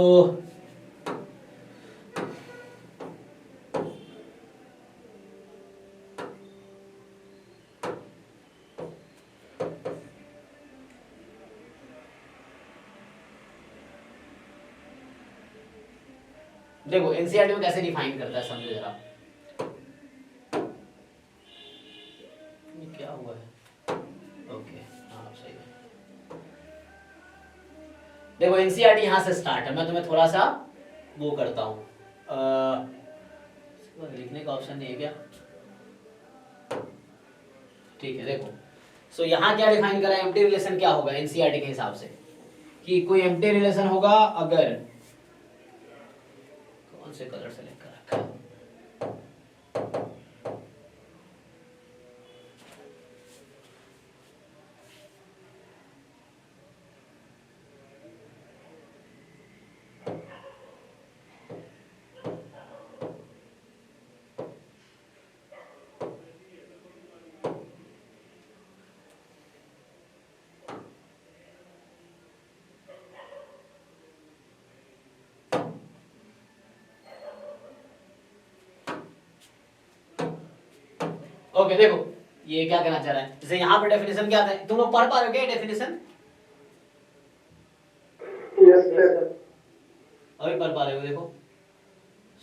देखो एनसीईआरटी में कैसे डिफाइन करता है, समझो जरा। ये क्या हुआ है? ओके, हाँ सही है। देखो एनसीईआरटी यहां से स्टार्ट है, मैं तुम्हें थोड़ा सा वो करता हूं, लिखने का ऑप्शन नहीं है क्या? ठीक है, देखो सो यहाँ क्या डिफाइन करा है, एम्प्टी रिलेशन क्या होगा एनसीईआरटी के हिसाब से, कि कोई एम्प्टी रिलेशन होगा अगर, कौन से कलर से लिख कर रखा है, ओके देखो ये क्या कहना चाह रहा है, जैसे यहाँ पे डेफिनेशन क्या था, तुम लोग पढ़ पा रहे हो क्या डेफिनेशन? Yes sir. अभी पढ़ पा रहे हो? देखो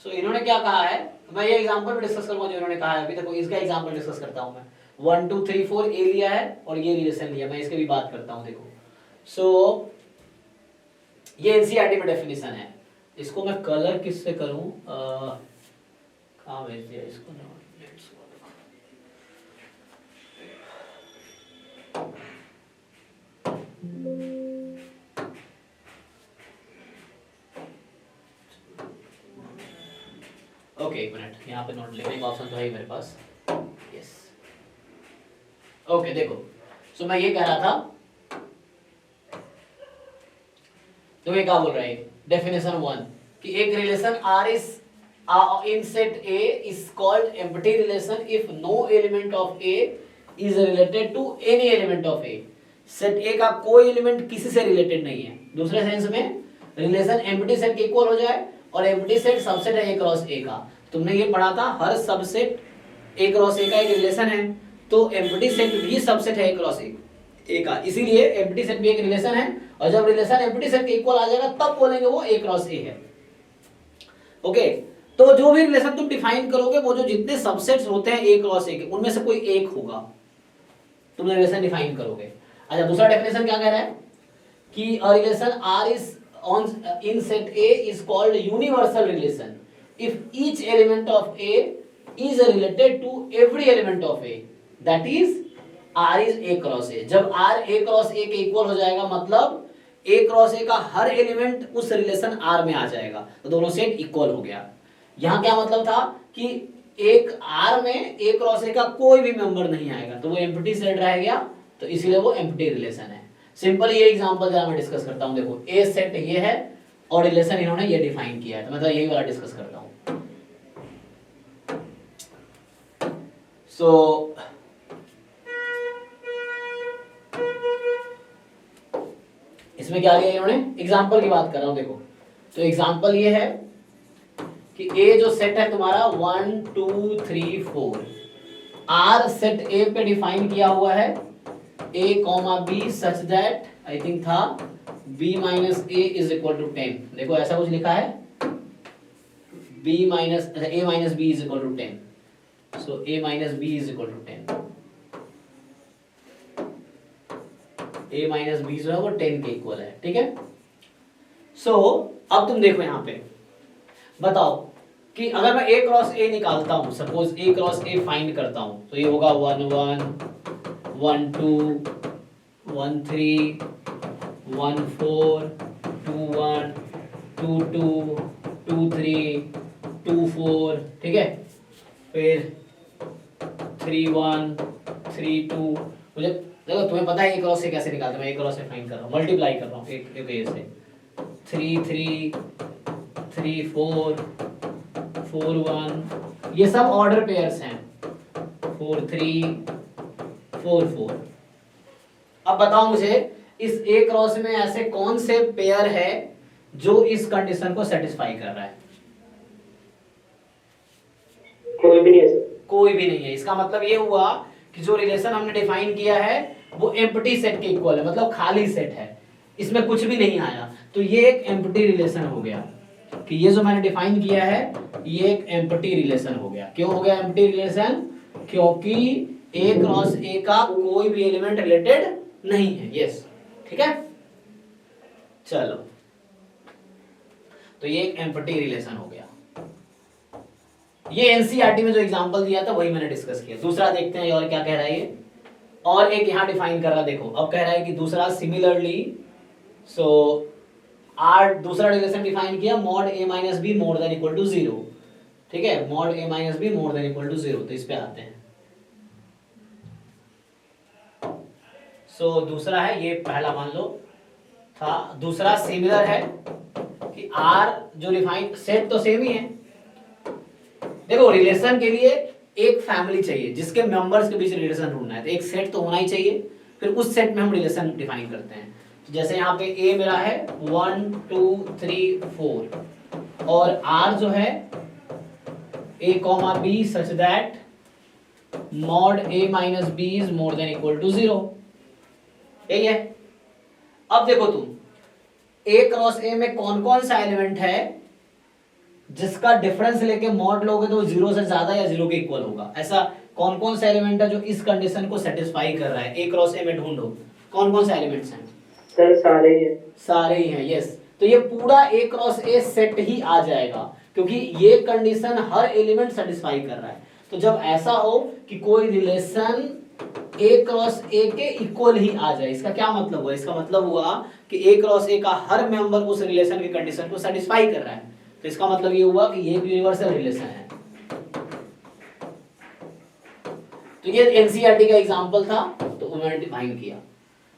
सो इन्होंने क्या कहा है, मैं ये एग्जांपल भी डिस्कस करूंगा जो इन्होंने कहा है। अभी देखो इसका एग्जांपल डिस्कस करता हूं मैं। 1 2 3 4 ए लिया है और ये रिलेशन लिया, मैं इसके भी बात करता हूं। देखो सो ये एनसीईआरटी में डेफिनेशन है, इसको मैं कलर किससे करूं, कहां भेज दिया इसको ना, ओके एक मिनट, यहाँ पे नोट लिखने का ऑप्शन तो है ही मेरे पास। यस ओके देखो सो मैं ये कह रहा था, तो ये क्या बोल रहा है डेफिनेशन 1 कि एक relation R is in set A is called empty relation if no element of A is related to any element of A. Set A का कोई एलिमेंट किसी से रिलेटेड नहीं है, दूसरे सेंस में रिलेशन एम्प्टी सेट के इक्वल हो जाए, और एम्प्टी सेट सबसेट है ए क्रॉस ए का। तुमने ये पढ़ा था हर सबसेट ए क्रॉस ए का एक रिलेशन है, तो एम्प्टी सेट भी सबसेट है ए क्रॉस ए का, इसीलिए एम्प्टी सेट भी एक रिलेशन है, और जब रिलेशन एम्प्टी सेट के इक्वल आ जाएगा तब बोलेंगे वो ए क्रॉस ए है। ओके, तो जो भी रिलेशन तुम डिफाइन करोगे, वो जो जितने सबसेट्स होते हैं ए क्रॉस ए के, उनमें से कोई एक होगा, तुम रिलेशन डिफाइन करोगे। अच्छा दूसरा डेफिनेशन क्या कह रहा है कि a relation R is on in set A is called universal relation if each element of A is related to every element of A, that is R is A cross A। जब R A cross A के equal हो जाएगा, मतलब A cross A का हर element उस relation R में आ जाएगा, तो दोनों सेट इक्वल हो गया। यहाँ क्या मतलब था कि एक R में A cross A का कोई भी मेंबर नहीं आएगा, तो वो एम्प्टी सेट रह गया, तो इसीलिए वो एम्प्टी रिलेशन है। सिंपल ये एग्जांपल जरा मैं डिस्कस करता हूं। देखो ए सेट ये है और रिलेशन इन्होंने ये डिफाइन किया है, तो मतलब यही वाला डिस्कस करता हूं। सो इसमें क्या लिया इन्होंने, एग्जांपल की बात कर रहा हूं। देखो तो एग्जांपल ये है कि ए जो सेट है तुम्हारा 1 2 3 4, आर सेट ए पे डिफाइन किया हुआ है a comma B such that I think था b minus A is equal to 10। देखो ऐसा कुछ लिखा है b minus a minus B is equal to 10, so a minus B is equal to 10, a minus B जो है वो 10 के इक्वल है, ठीक है। सो अब तुम देखो यहाँ पे बताओ कि अगर मैं a क्रॉस a निकालता हूं, suppose a cross a find करता हूं, तो ये होगा 1 1 1 2 1 3 1 4 2 1 2 2 2 3 2 4, ठीक है। फिर 3 1 3 2, मुझे देखो तुम्हें पता है a क्रॉस a कैसे निकालते हैं, मैं a क्रॉस a फाइंड कर रहा हूँ, मल्टीप्लाई कर रहा हूँ एक a से 3 3 3 4 4 1, ये सब ऑर्डर पेयर्स हैं 4 3 4 4। अब बताओ मुझे इस ए क्रॉस में ऐसे कौन से पेयर है जो इस कंडीशन को सेटिस्फाई कर रहा है? कोई भी नहीं है सर। कोई भी नहीं है। इसका मतलब ये हुआ कि जो रिलेशन हमने डिफाइन किया है वो एम्प्टी सेट के इक्वल है, मतलब खाली सेट है, इसमें कुछ भी नहीं आया, तो ये एक एम्प्टी रिलेशन हो गया कि ये जो मैंने डिफाइन किया है ये एक एम्प्टी रिलेशन हो गया। क्यों हो गया एम्प्टी रिलेशन? क्योंकि ए क्रॉस ए का कोई भी एलिमेंट रिलेटेड नहीं है। यस, ठीक है। चलो तो ये एक एम्प्टी रिलेशन हो गया। ये एनसीईआरटी में जो एग्जांपल दिया था वही मैंने डिस्कस किया। दूसरा देखते हैं और क्या कह रहा है ये, और एक यहां डिफाइन कर रहा है। देखो अब कह रहा है कि दूसरा सिमिलरली, सो आर दूसरा रिलेशन डिफाइन किया mod A minus B more than equal to 0, ठीक है, mod A minus B more than equal to 0। तो इस पे आते हैं। सो दूसरा है ये, पहला मान लो था, दूसरा सिमिलर है कि आर जो डिफाइन, सेट तो सेम ही है। देखो रिलेशन के लिए एक फैमिली चाहिए जिसके मेंबर्स के बीच रिलेशन ढूंढना है, तो एक सेट तो होना ही चाहिए, फिर उस सेट में हम रिलेशन डिफाइन करते हैं। तो जैसे यहाँ पे ए मेरा है 1 2 3 4 और आर जो है A comma B such that mod A minus B is more than equal to 0, यही है। अब देखो तुम ए क्रॉस ए में कौन कौन सा एलिमेंट है जिसका डिफरेंस लेके मॉड लोगे तो 0 से ज्यादा या 0 के इक्वल होगा। ऐसा कौन कौन सा एलिमेंट है जो इस कंडीशन को सेटिस्फाई कर रहा है? ए क्रॉस ए में ढूंढो कौन कौन सा एलिमेंट्स हैं। सर सारे ही हैं। सारे ही हैं, यस। तो ये पूरा ए क्रॉस ए सेट ही आ जाएगा क्योंकि ये कंडीशन हर एलिमेंट सेटिस्फाई कर रहा है। तो जब ऐसा हो कि कोई रिलेशन ए क्रॉस ए के इक्वल ही आ जाए, इसका क्या मतलब हुआ? इसका मतलब हुआ कि ए क्रॉस ए का हर मेंबर उस रिलेशन की कंडीशन को सेटिस्फाई कर रहा है। तो इसका मतलब ये हुआ कि ये एक यूनिवर्सल रिलेशन है। तो ये एनसीईआरटी का एग्जांपल था, तो उन्होंने डिफाइन किया।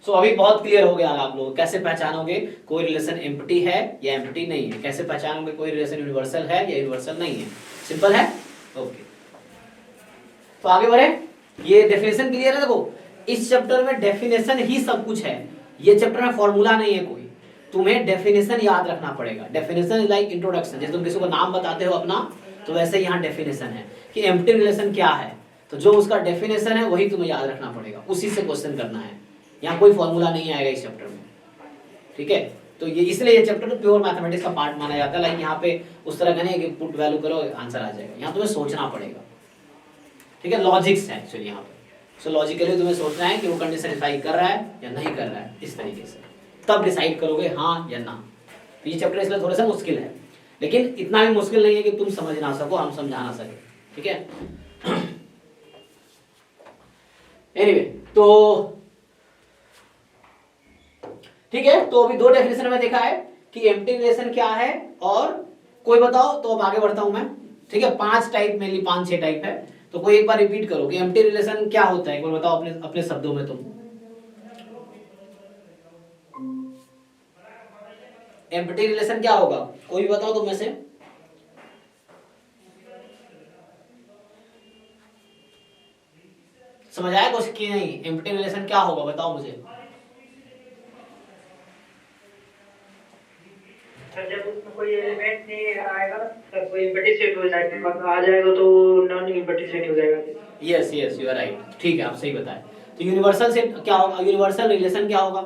सो अभी बहुत क्लियर हो गया आप लोग कैसे पहचानोगे कोई रिलेशन एम्प्टी है या एम्प्टी नहीं है, कैसे पहचानोगे कोई रिलेशन यूनिवर्सल है या यूनिवर्सल नहीं है। सिंपल है, ओके। तो आगे बढ़े, ये डेफिनेशन क्लियर है। देखो इस चैप्टर में डेफिनेशन ही सब कुछ है, ये चैप्टर में फॉर्मूला नहीं है कोई, तुम्हें डेफिनेशन याद रखना पड़ेगा। डेफिनेशन इज लाइक इंट्रोडक्शन, जैसे तुम किसी को नाम बताते हो अपना, तो वैसे यहाँ डेफिनेशन है कि एम्प्टी रिलेशन क्या है, तो जो उसका डेफिनेशन है वही तुम्हें याद रखना पड़ेगा, उसी से क्वेश्चन करना है। यहाँ कोई फॉर्मूला नहीं आएगा इस चैप्टर में, ठीक है। तो ये इसलिए ये चैप्टर प्योर मैथमेटिक्स का पार्ट माना जाता है। लाइक यहाँ पे उस तरह का नहीं है कि पुट वैल्यू करो आंसर आ जाएगा, यहाँ तुम्हें सोचना पड़ेगा, ठीक है। लॉजिक्स है एक्चुअली यहाँ पे। सो लॉजिकली तुम्हें सोचना है कि वो कंडीशन सेटिस्फाई कर रहा है या नहीं कर रहा है, इस तरीके से तब डिसाइड करोगे हाँ या ना। तो ये चैप्टर इसलिए थोड़ा सा मुश्किल है, लेकिन इतना भी मुश्किल नहीं है कि तुम समझ ना सको, हम समझा ना सके, ठीक है। एनीवे, तो ठीक है। तो अभी दो डेफिनेशन में देखा है कि एम्प्टी रिलेशन क्या है, और कोई बताओ तो अब आगे बढ़ता हूं मैं, ठीक है। 5 टाइप, मेनली 5-6 टाइप है, तो कोई एक बार रिपीट करो कि एम्प्टी रिलेशन क्या होता है, एक बार बताओ अपने अपने शब्दों में तुम। एम्प्टी रिलेशन क्या होगा, कोई भी बताओ तुम में से। समझ आया कुछ कि नहीं, एम्प्टी रिलेशन क्या होगा बताओ मुझे। सर जब उसमें कोई एलिमेंट नहीं आएगा तब कोई एम्प्टी सेट हो जाएगा, आ जाएगा तो नॉन एम्प्टी सेट हो जाएगा। Yes yes you are right, ठीक है आप सही बताए। तो यूनिवर्सल सेट क्या होगा, यूनिवर्सल रिलेशन क्या होगा।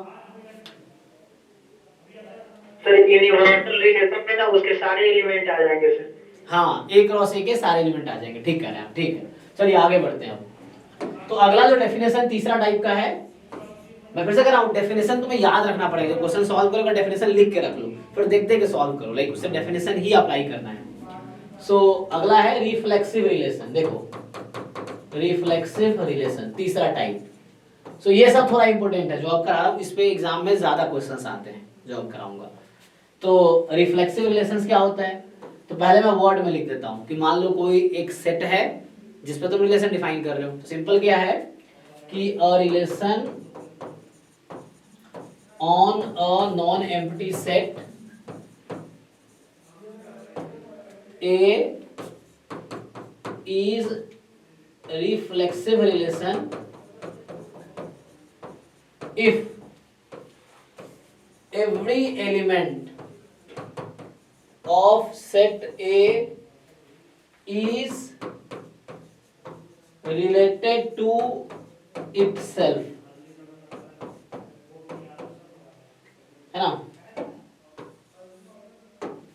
सर यूनिवर्सल रिलेशन में ना उसके सारे एलिमेंट आ जाएंगे सर। हाँ, ए क्रॉस ए के सारे एलिमेंट आ जाएंगे, ठीक कह रहे हैं आप, ठीक है। चलिए आगे बढ़ते हैं अब। तो अगला जो डेफिनेशन तीसरा टाइप का है, मैं फिर से कह रहा हूँ, डेफिनेशन तुम्हें याद रखना पड़ेगा, क्वेश्चन सॉल्व करोगे डेफिनेशन लिख के रख लो, फिर देखते कि सॉल्व करो, लाइक उससे डेफिनेशन ही अप्लाई करना है। सो अगला है रिफ्लेक्सिव रिलेशन। देखो रिफ्लेक्सिव रिलेशन तीसरा टाइप। सो ये सब थोड़ा इंपॉर्टेंट है जो आप करा रहा हूँ, इस पे एग्जाम में ज्यादा क्वेश्चंस आते हैं जो आप कराऊंगा। तो रिफ्लेक्सिव रिलेशंस क्या होता है, तो पहले मैं वर्ड में लिख देता हूँ कि मान लो कोई एक सेट है जिस पे तुम रिलेशन डिफाइन कर रहे हो। तो सिंपल क्या है कि a relation on a non empty set A is reflexive relation if every element of set A is related to itself, है ना,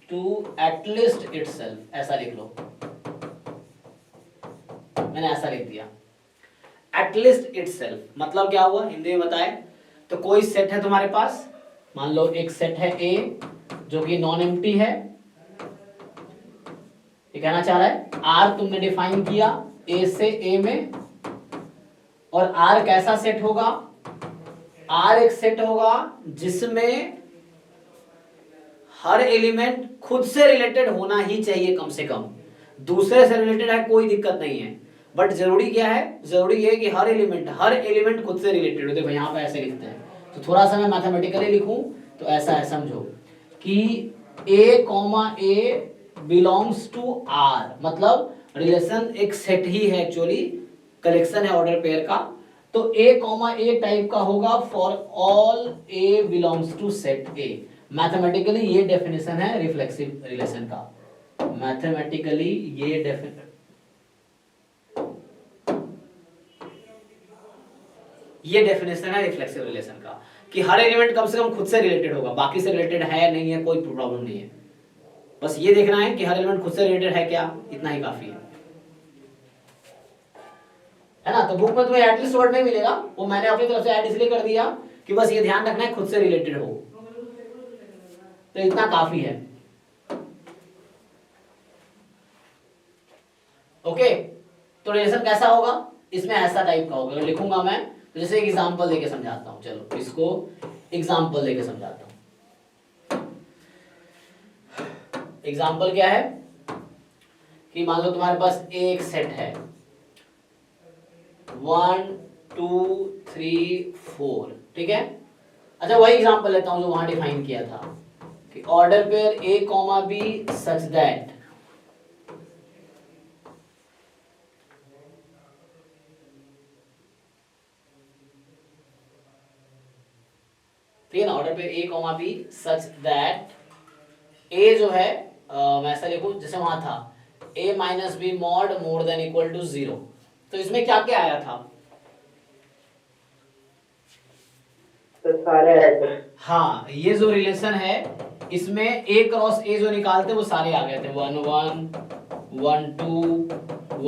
to at least itself, ऐसा लिख लो, मैंने ऐसा लिख दिया। एटलीस्ट इटसेल्फ मतलब क्या हुआ हिंदी में बताए, तो कोई सेट है तुम्हारे पास, मान लो एक सेट है ए जो कि नॉन एम्प्टी है, ये कहना चाह रहा है आर तुमने डिफाइन किया ए से ए में, और आर कैसा सेट होगा, आर एक सेट होगा जिसमें हर एलिमेंट खुद से रिलेटेड होना ही चाहिए, कम से कम दूसरे से रिलेटेड है कोई दिक्कत नहीं है, बट जरूरी क्या है, जरूरी ये है कि हर एलिमेंट खुद से रिलेटेड हो। देखो यहाँ पे ऐसे लिखते हैं, तो थोड़ा सा मैं मैथमेटिकली लिखूं तो ऐसा है, समझो कि A comma A belongs to R, मतलब रिलेशन एक सेट ही है, एक्चुअली कलेक्शन है ऑर्डर पेयर का। तो ए कॉमा ए टाइप का होगा for all A belongs to set A. Mathematically ये डेफिनेशन है रिफ्लेक्सिव रिलेशन का, मैथमेटिकली ये डेफिनेशन, ये डेफिनेशन है रिफ्लेक्सिव रिलेशन का कि हर एलिमेंट कम से कम खुद से रिलेटेड होगा, बाकी से रिलेटेड है नहीं है कोई प्रॉब्लम नहीं है, बस ये देखना है कि हर एलिमेंट खुद से रिलेटेड है क्या, इतना ही काफी है ना। तो बुक में तुम्हें एटलीस्ट वर्ड नहीं मिलेगा, वो मैंने अपनी तरफ से ऐड इसलिए कर दिया कि बस ये ध्यान रखना है खुद से रिलेटेड हो, तो इतना काफी है। ओके, तो रिलेशन कैसा होगा, इसमें ऐसा टाइप का होगा, लिखूंगा मैं तो जैसे एक एग्जांपल देके समझाता हूं, चलो इसको एग्जांपल देके समझाता हूं। एग्जांपल क्या है कि मान लो तुम्हारे पास एक सेट है 1 2 3 4, ठीक है। अच्छा वही एग्जांपल लेता हूं जो वहां डिफाइन किया था कि order pair A comma B such that order pair A comma B such that A जो है मैं ऐसा लिखूं जैसे वहां था A minus B mod more than equal to 0। तो इसमें क्या क्या आया था, तो सारे है। हाँ ये जो रिलेशन है इसमें ए क्रॉस ए जो निकालते वो सारे आ गए थे, 1 1 1 2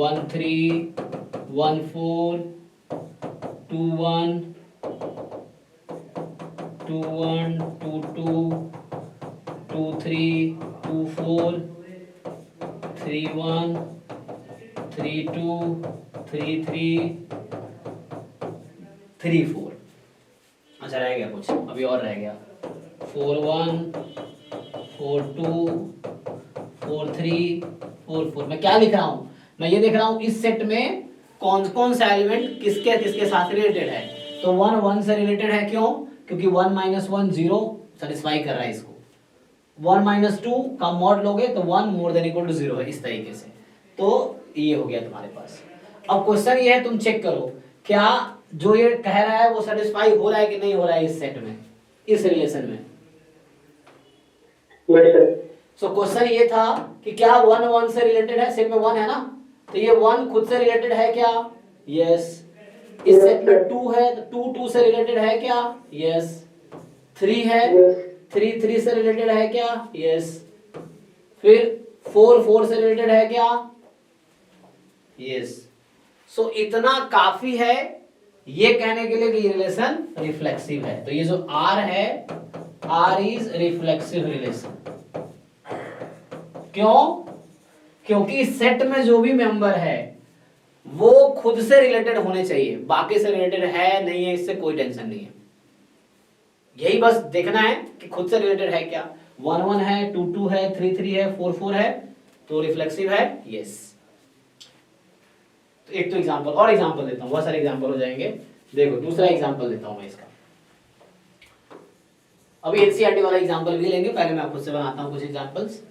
1 3 1 4 2 1 2 1 2 2 2 3 2 4 3 1 3 2 3 3 3 4। अच्छा रह गया कुछ, अभी और रह गया 4 1 4 2 4 3 4 4। मैं क्या लिख रहा हूं, मैं ये देख रहा हूं इस सेट में कौन कौन सा एलिमेंट किसके किसके साथ रिलेटेड है। तो 1 1 से रिलेटेड है, क्यों, क्योंकि 1 - 1 0 सेटिस्फाई कर रहा है इसको, 1 माइनस टू का मॉड लोगे तो 1 मोर देन इक्वल टू 0 है, इस तरीके से। तो ये हो गया तुम्हारे पास। अब क्वेश्चन ये है, तुम चेक करो क्या जो ये कह रहा है वो सेटिस्फाई हो रहा है कि नहीं हो रहा है इस सेट में, इस रिलेशन में। सो क्वेश्चन ये था कि क्या 1 1 से रिलेटेड है, सेट में 1 है ना, तो ये 1 खुद से रिलेटेड है क्या? यस। इस सेट में 2 है तो 2 2 से रिलेटेड है क्या? यस। 3 है, 3 3 से रिलेटेड है क्या? यस। फिर 4 4 से रिलेटेड है क्या? यस। सो इतना काफी है ये कहने के लिए कि ये रिलेशन रिफ्लेक्सिव है। तो ये जो R है, R इज रिफ्लेक्सिव रिलेशन। क्यों? क्योंकि सेट में जो भी मेंबर है वो खुद से रिलेटेड होने चाहिए, बाकी से रिलेटेड है नहीं है इससे कोई टेंशन नहीं है। यही बस देखना है कि खुद से रिलेटेड है क्या। 1 1 है, 2 2 है, 3 3 है, 4 4 है, तो रिफ्लेक्सिव है। यस। तो एक तो एग्जांपल और एग्जांपल देता हूं, बहुत सारे एग्जांपल हो जाएंगे। देखो दूसरा एग्जांपल देता हूं मैं इसका। अभी एनसीईआरटी वाला एग्जांपल भी लेंगे, पहले मैं आपको से बनाता हूं कुछ एग्जांपल्स।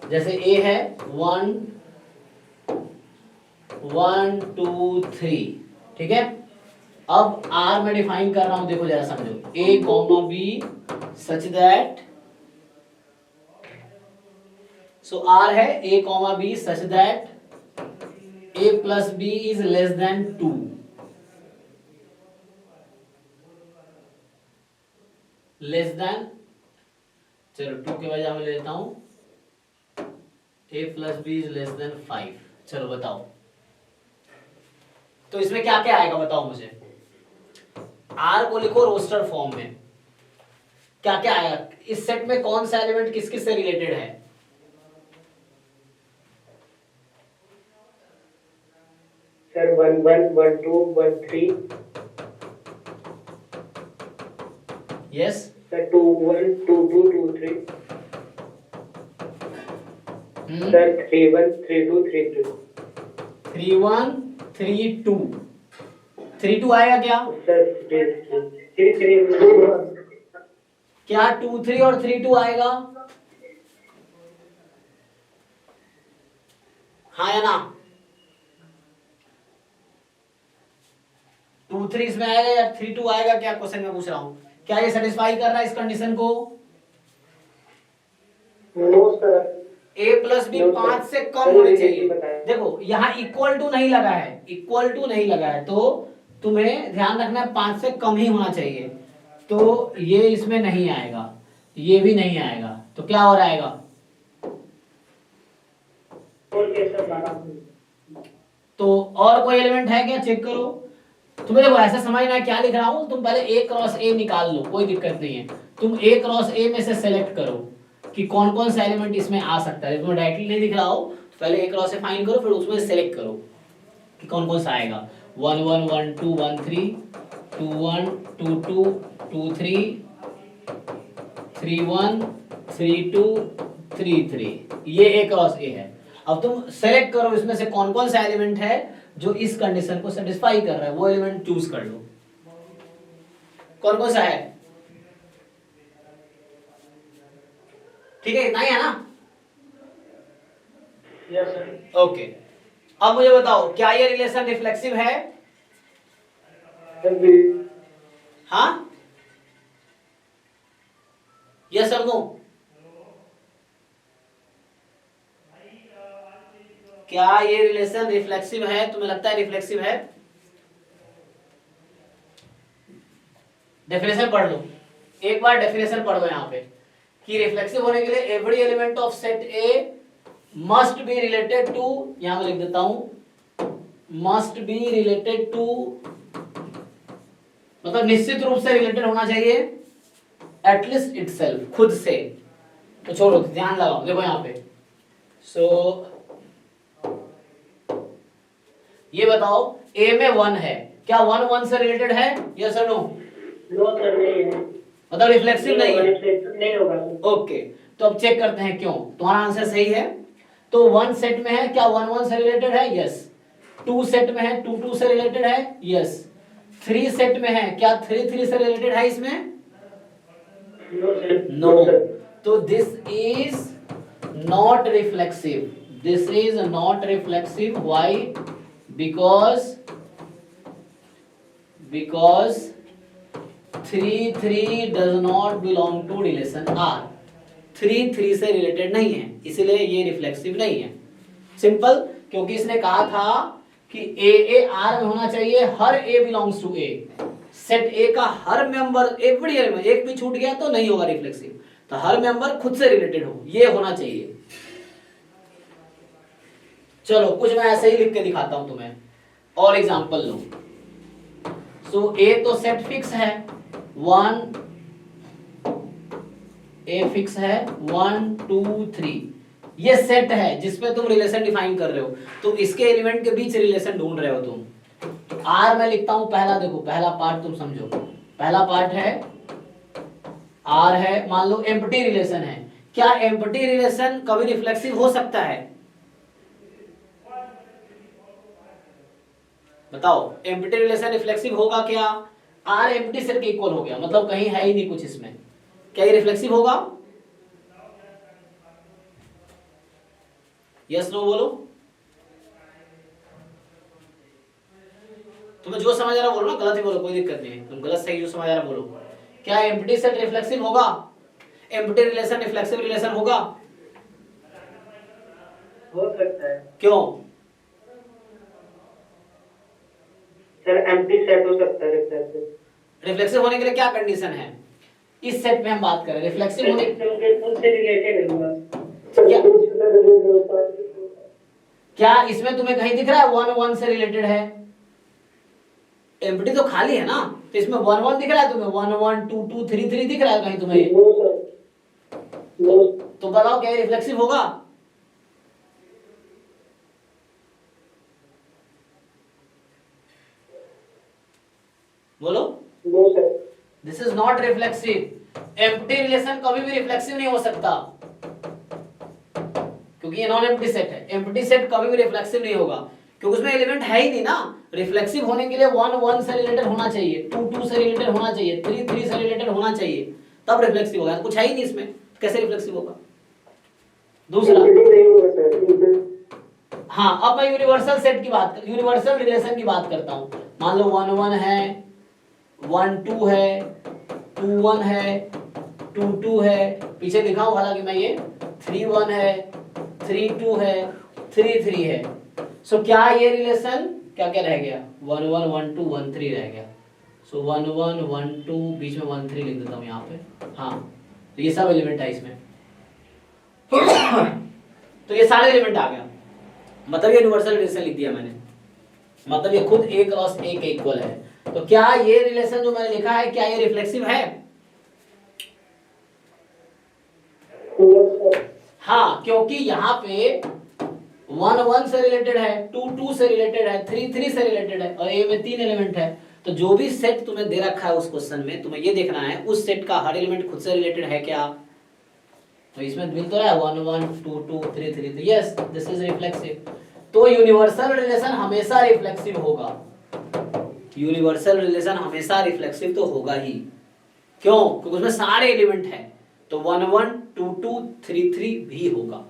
जैसे ए है 1 1 2 3, ठीक है। अब आर में डिफाइन कर रहा हूं, देखो जरा समझो। A comma B such that, so R है A comma B such that a plus B is less than 2। Less than, चलो 2 के बजाय मैं ले लेता हूं a plus B is less than 5। चलो बताओ तो इसमें क्या क्या आएगा, बताओ मुझे। R को लिखो रोस्टर फॉर्म में, क्या क्या आएगा इस सेट में, कौन सा एलिमेंट किस किस से रिलेटेड है। सर 1 1 1 2 1 3। यस। सर 2 1 2 2 2 3। सर 3 1 3 2 3 2। 3 1 3 2 3 2 आएगा क्या? सर 3 3 क्या 2 3 और 3 2 आएगा? हाँ या ना? 2 3 इसमें आएगा या 3 2 आएगा? क्या क्वेश्चन में पूछ रहा हूं, क्या ये सेटिस्फाई कर रहा है इस कंडीशन को? No sir. a plus B 5 से कम होनी चाहिए। देखो यहाँ इक्वल टू नहीं लगा है, इक्वल टू नहीं लगा है, तो तुम्हें ध्यान रखना है 5 से कम ही होना चाहिए। तो ये इसमें नहीं आएगा, ये भी नहीं आएगा, तो क्या हो आएगा? तो और कोई एलिमेंट है क्या, चेक करो। तुम्हें देखो ऐसा समझना है क्या लिख रहा हूं, तुम पहले a क्रॉस a निकाल लो, कोई दिक्कत नहीं है। तुम a क्रॉस a में से सेलेक्ट करो कि कौन कौन सा एलिमेंट इसमें आ सकता है। तुम्हें डायरेक्टली नहीं दिख रहा हो तो पहले a क्रॉस a फाइंड करो, फिर उसमें सेलेक्ट करो कि कौन कौन सा आएगा। 1 1 1 2 1 3 2 1 2 2 2 3 3 1 3 2 3 3, ये a क्रॉस a है। अब तुम सेलेक्ट करो इसमें से कौन कौन सा एलिमेंट है जो इस कंडीशन को सेटिस्फाई कर रहा है, वो एलिमेंट चूज कर लो। कौन कौन सा है? ठीक है, इतना ही है ना? Yes sir. ओके। अब मुझे बताओ क्या ये रिलेशन रिफ्लेक्सिव है? हाँ, यस और नो? क्या ये रिलेशन रिफ्लेक्सिव है? तुम्हें लगता है रिफ्लेक्सिव है? डेफिनेशन पढ़ लो, एक बार डेफिनेशन पढ़ लो यहाँ पे कि रिफ्लेक्सिव होने के लिए every element of set A must be related to, यहां मैं लिख देता हूं मस्ट बी रिलेटेड टू, मतलब निश्चित रूप से रिलेटेड होना चाहिए एटलीस्ट इटसेल्फ, खुद से। तो छोड़ो, ध्यान लगाओ, देखो यहाँ पे। सो ये बताओ ए में 1 है, क्या 1 1 से रिलेटेड है, यस और नो? नो सर नहीं है, मतलब रिफ्लेक्सिव नहीं है। नहीं होगा। ओके, तो अब चेक करते हैं क्यों। तुम्हारा आंसर सही है। तो 1 सेट में है, क्या 1 1 से रिलेटेड है? यस। 2 सेट में है, 2 2 से रिलेटेड है? यस। 3 सेट में है, क्या 3 3 से रिलेटेड है इसमें? No sir. नो। तो this is not reflexive, this is not reflexive. Why? Because 3 does not belong to relation R. 3 से रिलेटेड नहीं है, इसलिए ये रिफ्लेक्सिव नहीं है. सिंपल, क्योंकि इसने कहा था कि ए R में होना चाहिए, हर A belongs to A. Set A का हर मेंबर, एवरी एलिमेंट, एक भी छूट गया तो नहीं होगा रिफ्लेक्सिव. तो हर मेंबर खुद से रिलेटेड हो, ये होना चाहिए. चलो कुछ मैं ऐसे ही लिख के दिखाता हूं तुम्हें, और एग्जांपल लो. सो A तो सेट फिक्स है, 1 A फिक्स है, 1 2 3. ये सेट है जिसपे तुम रिलेशन डिफाइन कर रहे हो, तो इसके एलिमेंट के बीच रिलेशन ढूंढ रहे हो तुम. R में लिखता हूं पहला, देखो पहला पार्ट तुम समझो. पहला पार्ट है R है, मान लो एम्प्टी रिलेशन है. क्या एम्प्टी रिलेशन कभी रिफ्लेक्सिव हो सकता है? बताओ, एम्प्टी रिलेशन रिफ्लेक्सिव होगा क्या? R एम्प्टी सेट के इक्वल हो गया, मतलब कहीं है ही नहीं कुछ इसमें. क्या ये रिफ्लेक्सिव होगा? यस नो बोलो. तुम्हें जो समझ आ रहा बोलो ना, गलत ही बोलो, कोई दिक्कत नहीं है. तुम गलत सही जो समझ आ रहा बोलो. क्या एम्प्टी सेट रिफ्लेक्सिव होगा? एम्प्टी रिलेशन रिफ्लेक्सिव रिलेशन होगा? हो सकता है. क्यों? सर एम्प्टी सेट हो सकता है रिफ्लेक्सिव. रिफ्लेक्सिव होने के लिए क्या कंडीशन है? इस सेट में हम बात करें रिफ्लेक्सिव होने से रिलेटेड होगा. क्या इसमें तुम्हें कहीं दिख रहा है 1 1 से रिलेटेड है? एम्प्टी तो खाली है ना, तो इसमें 1 1 दिख रहा है तुम्हें? 1 1 2 2 3 3 दिख रहा है कहीं तुम्हें? तो बताओ क्या रिफ्लेक्सिव होगा? बोलो. No sir. This is not reflexive. Empty relation कभी भी रिफ्लेक्सिव नहीं हो सकता, क्योंकि ये नॉन एम्प्टी सेट है. एम्प्टी सेट कभी भी रिफ्लेक्सिव नहीं होगा, क्योंकि उसमें एलिमेंट है ही नहीं ना. रिफ्लेक्सिव होने के लिए 1 1 से रिलेटेड होना चाहिए, 2 2 से रिलेटेड होना चाहिए, 3 3 से रिलेटेड होना चाहिए, तब रिफ्लेक्सिव होगा. कुछ है ही नहीं इसमें, कैसे रिफ्लेक्सिव होगा? दूसरा, हाँ, अब मैं यूनिवर्सल सेट की बात कर, यूनिवर्सल रिलेशन की बात करता हूं. मान लो 1 1 है, 1 2 है, 2 1 है, 2 2 है. पीछे लिखा हूं हालांकि मैं, ये 3 1 है, 3 2 है, 3 3 है. सो क्या ये रिलेशन क्या क्या रह गया? 1 1 1 2 1 3 रह गया. सो 1 1 1 2 बीच में 1 3 लिख देता हूं यहाँ पे. हाँ, तो ये सब एलिमेंट है इसमें. तो ये सारे एलिमेंट आ गया, मतलब ये यूनिवर्सल रिलेशन लिख दिया मैंने, मतलब ये खुद A क्रॉस A के इक्वल है. तो क्या ये रिलेशन जो मैंने लिखा है, क्या ये रिफ्लेक्सिव है? हाँ, क्योंकि यहाँ पे 1 1 से रिलेटेड है, 2 2 से रिलेटेड है, 3 3 से रिलेटेड है, और A में 3 एलिमेंट है. तो जो भी सेट तुम्हें दे रखा है उस क्वेश्चन में, तुम्हें ये देखना है उस सेट का हर एलिमेंट खुद से रिलेटेड है क्या. तो इसमें मिल तो रहा है 1 1 2 2 3 3. Yes, this is reflexive. तो यूनिवर्सल रिलेशन हमेशा रिफ्लेक्सिव होगा. यूनिवर्सल रिलेशन हमेशा रिफ्लेक्सिव तो होगा ही. क्यों? क्योंकि उसमें सारे एलिमेंट हैं. तो 1 1 2 2 3 3 भी होगा.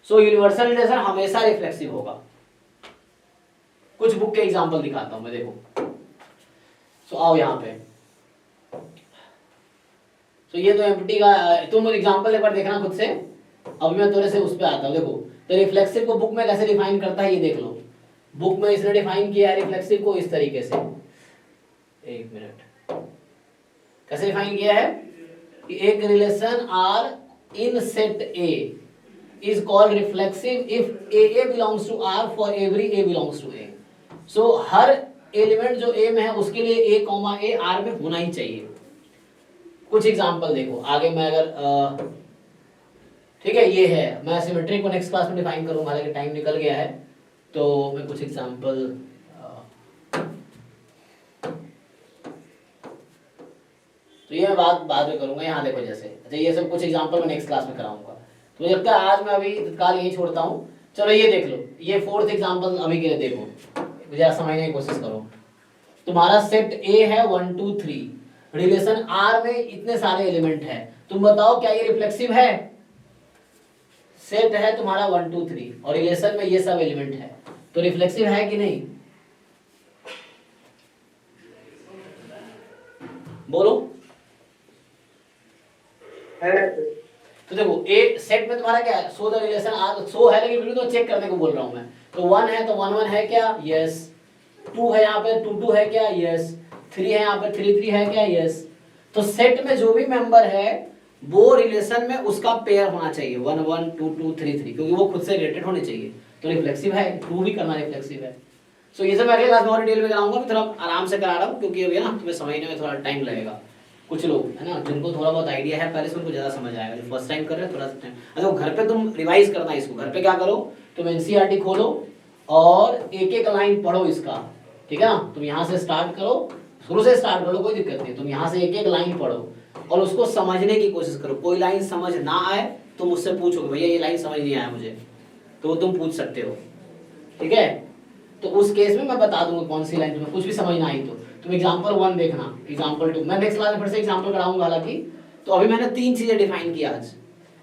सो यूनिवर्सल रिलेशन हमेशा रिफ्लेक्सिव होगा. कुछ बुक के एग्जांपल दिखाता हूं मैं, देखो. सो आओ यहां पे. तो ये तो एम्प्टी का, तुम एग्जांपल एक बार देखना खुद से. अभी मैं थोड़े से उस पे आता हूं. देखो, तो रिफ्लेक्सिव को बुक में कैसे डिफाइन करता है ये देख लो. बुक में इसने डिफाइन किया है रिफ्लेक्सिव को इस तरीके से. एक मिनट, कैसे डिफाइन किया है कि एक relation R in set A is called reflexive if AA belongs to R for every A belongs to A. So her element जो A में है उसके लिए A, A R में होना ही चाहिए. कुछ एग्जांपल देखो आगे. मैं अगर ठीक है, ये है, मैं सिमेट्री को नेक्स्ट क्लास में डिफाइन करूंगा, हालांकि टाइम निकल गया है. तो मैं कुछ एग्जांपल, तो ये मैं बाद में करूंगा. यहाँ देखो जैसे, अच्छा ये सब कुछ एग्जांपल मैं नेक्स्ट क्लास में कराऊंगा. तो मुझे लगता है आज मैं अभी तत्काल यही छोड़ता हूँ. चलो ये देख लो, ये 4th एग्जांपल अभी के लिए देखो, मुझे समझने की कोशिश करो. तुम्हारा सेट A है 1 2 3. रिलेशन आर में इतने सारे एलिमेंट है, तुम बताओ क्या ये रिफ्लेक्सिव है? सेट है तुम्हारा 1 2 3 और रिलेशन में ये सब एलिमेंट है, तो रिफ्लेक्सिव है कि नहीं? बोलो। है। तो देखो ए सेट में तुम्हारा क्या है, सो द रिलेशन आर, सो है लेकिन बिल्कुल तो चेक करने को बोल रहा हूं मैं। तो 1 है तो 1 1 है क्या? यस। 2 है यहाँ पे 2 2 है क्या? यस। 3 है यहाँ पे 3 3 है क्या? यस। तो सेट में जो भी मेंबर है वो रिलेशन में उसका पेयर होना चाहिए 1 1 2 2 3 3, क्योंकि वो खुद से रिलेटेड होने चाहिए, तो रिफ्लेक्सिव है, प्रूव भी करना रिफ्लेक्सिव है। सो ये सब मैं अगले क्लास में और डिटेल में कराऊंगा, मैं थोड़ा आराम से करा रहा हूँ क्योंकि अभी ना तुम्हें समझने में थोड़ा टाइम लगेगा। कुछ लोग है ना जिनको थोड़ा बहुत आइडिया है पहले से उनको ज्यादा समझ आएगा, जो फर्स्ट टाइम कर रहे हैं थोड़ा सा टाइम। अच्छा घर पे तुम रिवाइज करना इसको, घर पे क्या करो, तुम एनसीईआरटी खोलो और एक एक लाइन पढ़ो इसका, ठीक है ना। तुम यहाँ से स्टार्ट करो, शुरू से स्टार्ट करो, कोई दिक्कत नहीं, तुम यहाँ से एक एक लाइन पढ़ो और उसको समझने की कोशिश करो। कोई लाइन समझ ना आए तो मुझसे पूछो भैया ये लाइन समझ नहीं आया मुझे, तो तुम पूछ सकते हो, ठीक है। तो उस केस में मैं बता दूंगा कौन सी लाइन तुम्हें कुछ भी समझ ना आई तो तुम एग्जांपल 1 देखना, एग्जांपल 2 मैं नेक्स्ट क्लास में फिर से एग्जांपल कराऊंगा हालांकि। तो अभी मैंने 3 चीजें डिफाइन किया आज।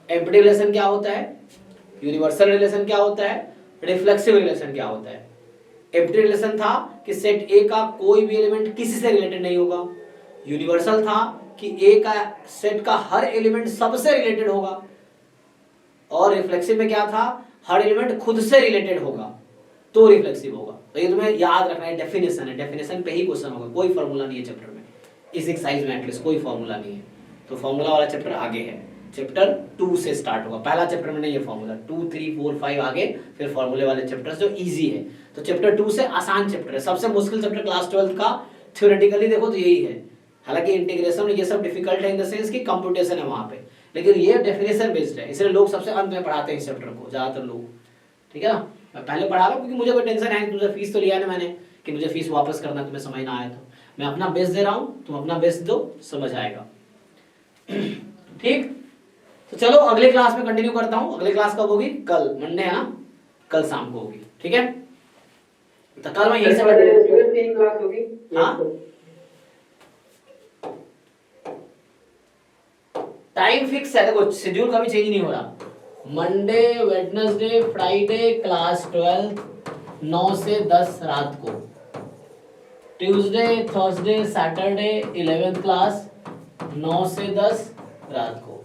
एम्प्टी रिलेशन क्या होता है, यूनिवर्सल रिलेशन क्या होता है, रिफ्लेक्सिव रिलेशन क्या होता है। एम्प्टी रिलेशन था कि सेट ए का कोई भी एलिमेंट किसी से रिलेटेड नहीं होगा। यूनिवर्सल था कि ए का सेट का हर एलिमेंट सबसे रिलेटेड होगा। और रिफ्लेक्सिव में क्या था, हर एलिमेंट खुद से रिलेटेड होगा तो रिफ्लेक्सिव होगा। तो ये तुम्हें याद रखना है, डेफिनेशन है, डेफिनेशन पे ही क्वेश्चन होगा, कोई फार्मूला नहीं है चैप्टर में, इस एक्सरसाइज में एटलीस्ट कोई फार्मूला नहीं है। तो फार्मूला वाला चैप्टर आगे है, चैप्टर 2 से स्टार्ट होगा, पहला चैप्टर में नहीं है फार्मूला, 2 3 4 5 आगे फिर फार्मूले वाले चैप्टर्स जो इजी है। तो चैप्टर 2 से आसान चैप्टर है, सबसे मुश्किल चैप्टर क्लास 12 का थ्योरेटिकली देखो तो यही है। हालांकि इंटीग्रेशन ये सब डिफिकल्ट है इन द सेंस कि कंप्यूटेशन है वहां पे, लेकिन ये डेफिनेशन बेस्ड है, इसलिए लोग सबसे अंत में पढ़ाते हैं इस चैप्टर को ज्यादातर लोग, ठीक है ना। मैं पहले पढ़ा रहा हूँ क्योंकि मुझे कोई टेंशन है, तुझे फीस तो लिया ना मैंने कि मुझे फीस वापस करना, तुम्हें समझ ना आया तो मैं अपना बेस्ट दे रहा हूँ, तुम अपना बेस्ट दो, समझ आएगा। ठीक, तो चलो अगले क्लास में कंटिन्यू करता हूँ। अगली क्लास कब होगी? कल, मंडे है ना, कल शाम को होगी, ठीक है। तो कल मैं यही से 3 क्लास होगी। हाँ टाइम फिक्स है, देखो शेड्यूल कभी चेंज नहीं हो रहा। मंडे वेडनेसडे फ्राइडे क्लास 12 9 से 10 रात को, Tuesday Thursday Saturday 11th class 9 से 10 रात को,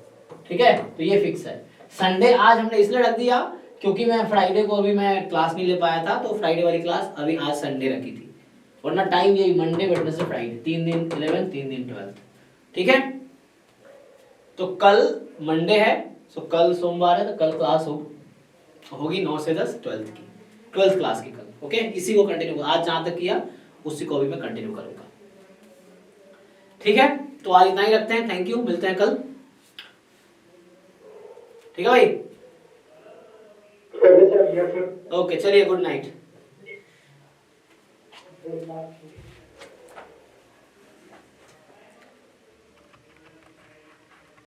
ठीक है। तो ये फिक्स है। संडे आज हमने इसलिए रख दिया क्योंकि मैं फ्राइडे को अभी मैं क्लास नहीं ले पाया था, तो फ्राइडे वाली क्लास अभी आज संडे रखी थी, वरना टाइम यही मंडे वेडनेसडे फ्राइडे 3 दिन 11 3 दिन 12, ठीक है। तो कल मंडे है, सो कल सोमवार है, तो कल क्लास होगी 9 से 10 12th की, 12th क्लास की कल, ओके। इसी को कंटिन्यू, आज जहां तक किया उसी को भी मैं कंटिन्यू करूंगा, ठीक है। तो आज इतना ही रखते हैं, थैंक यू, मिलते हैं कल, ठीक है भाई, ओके चलिए, गुड नाइट।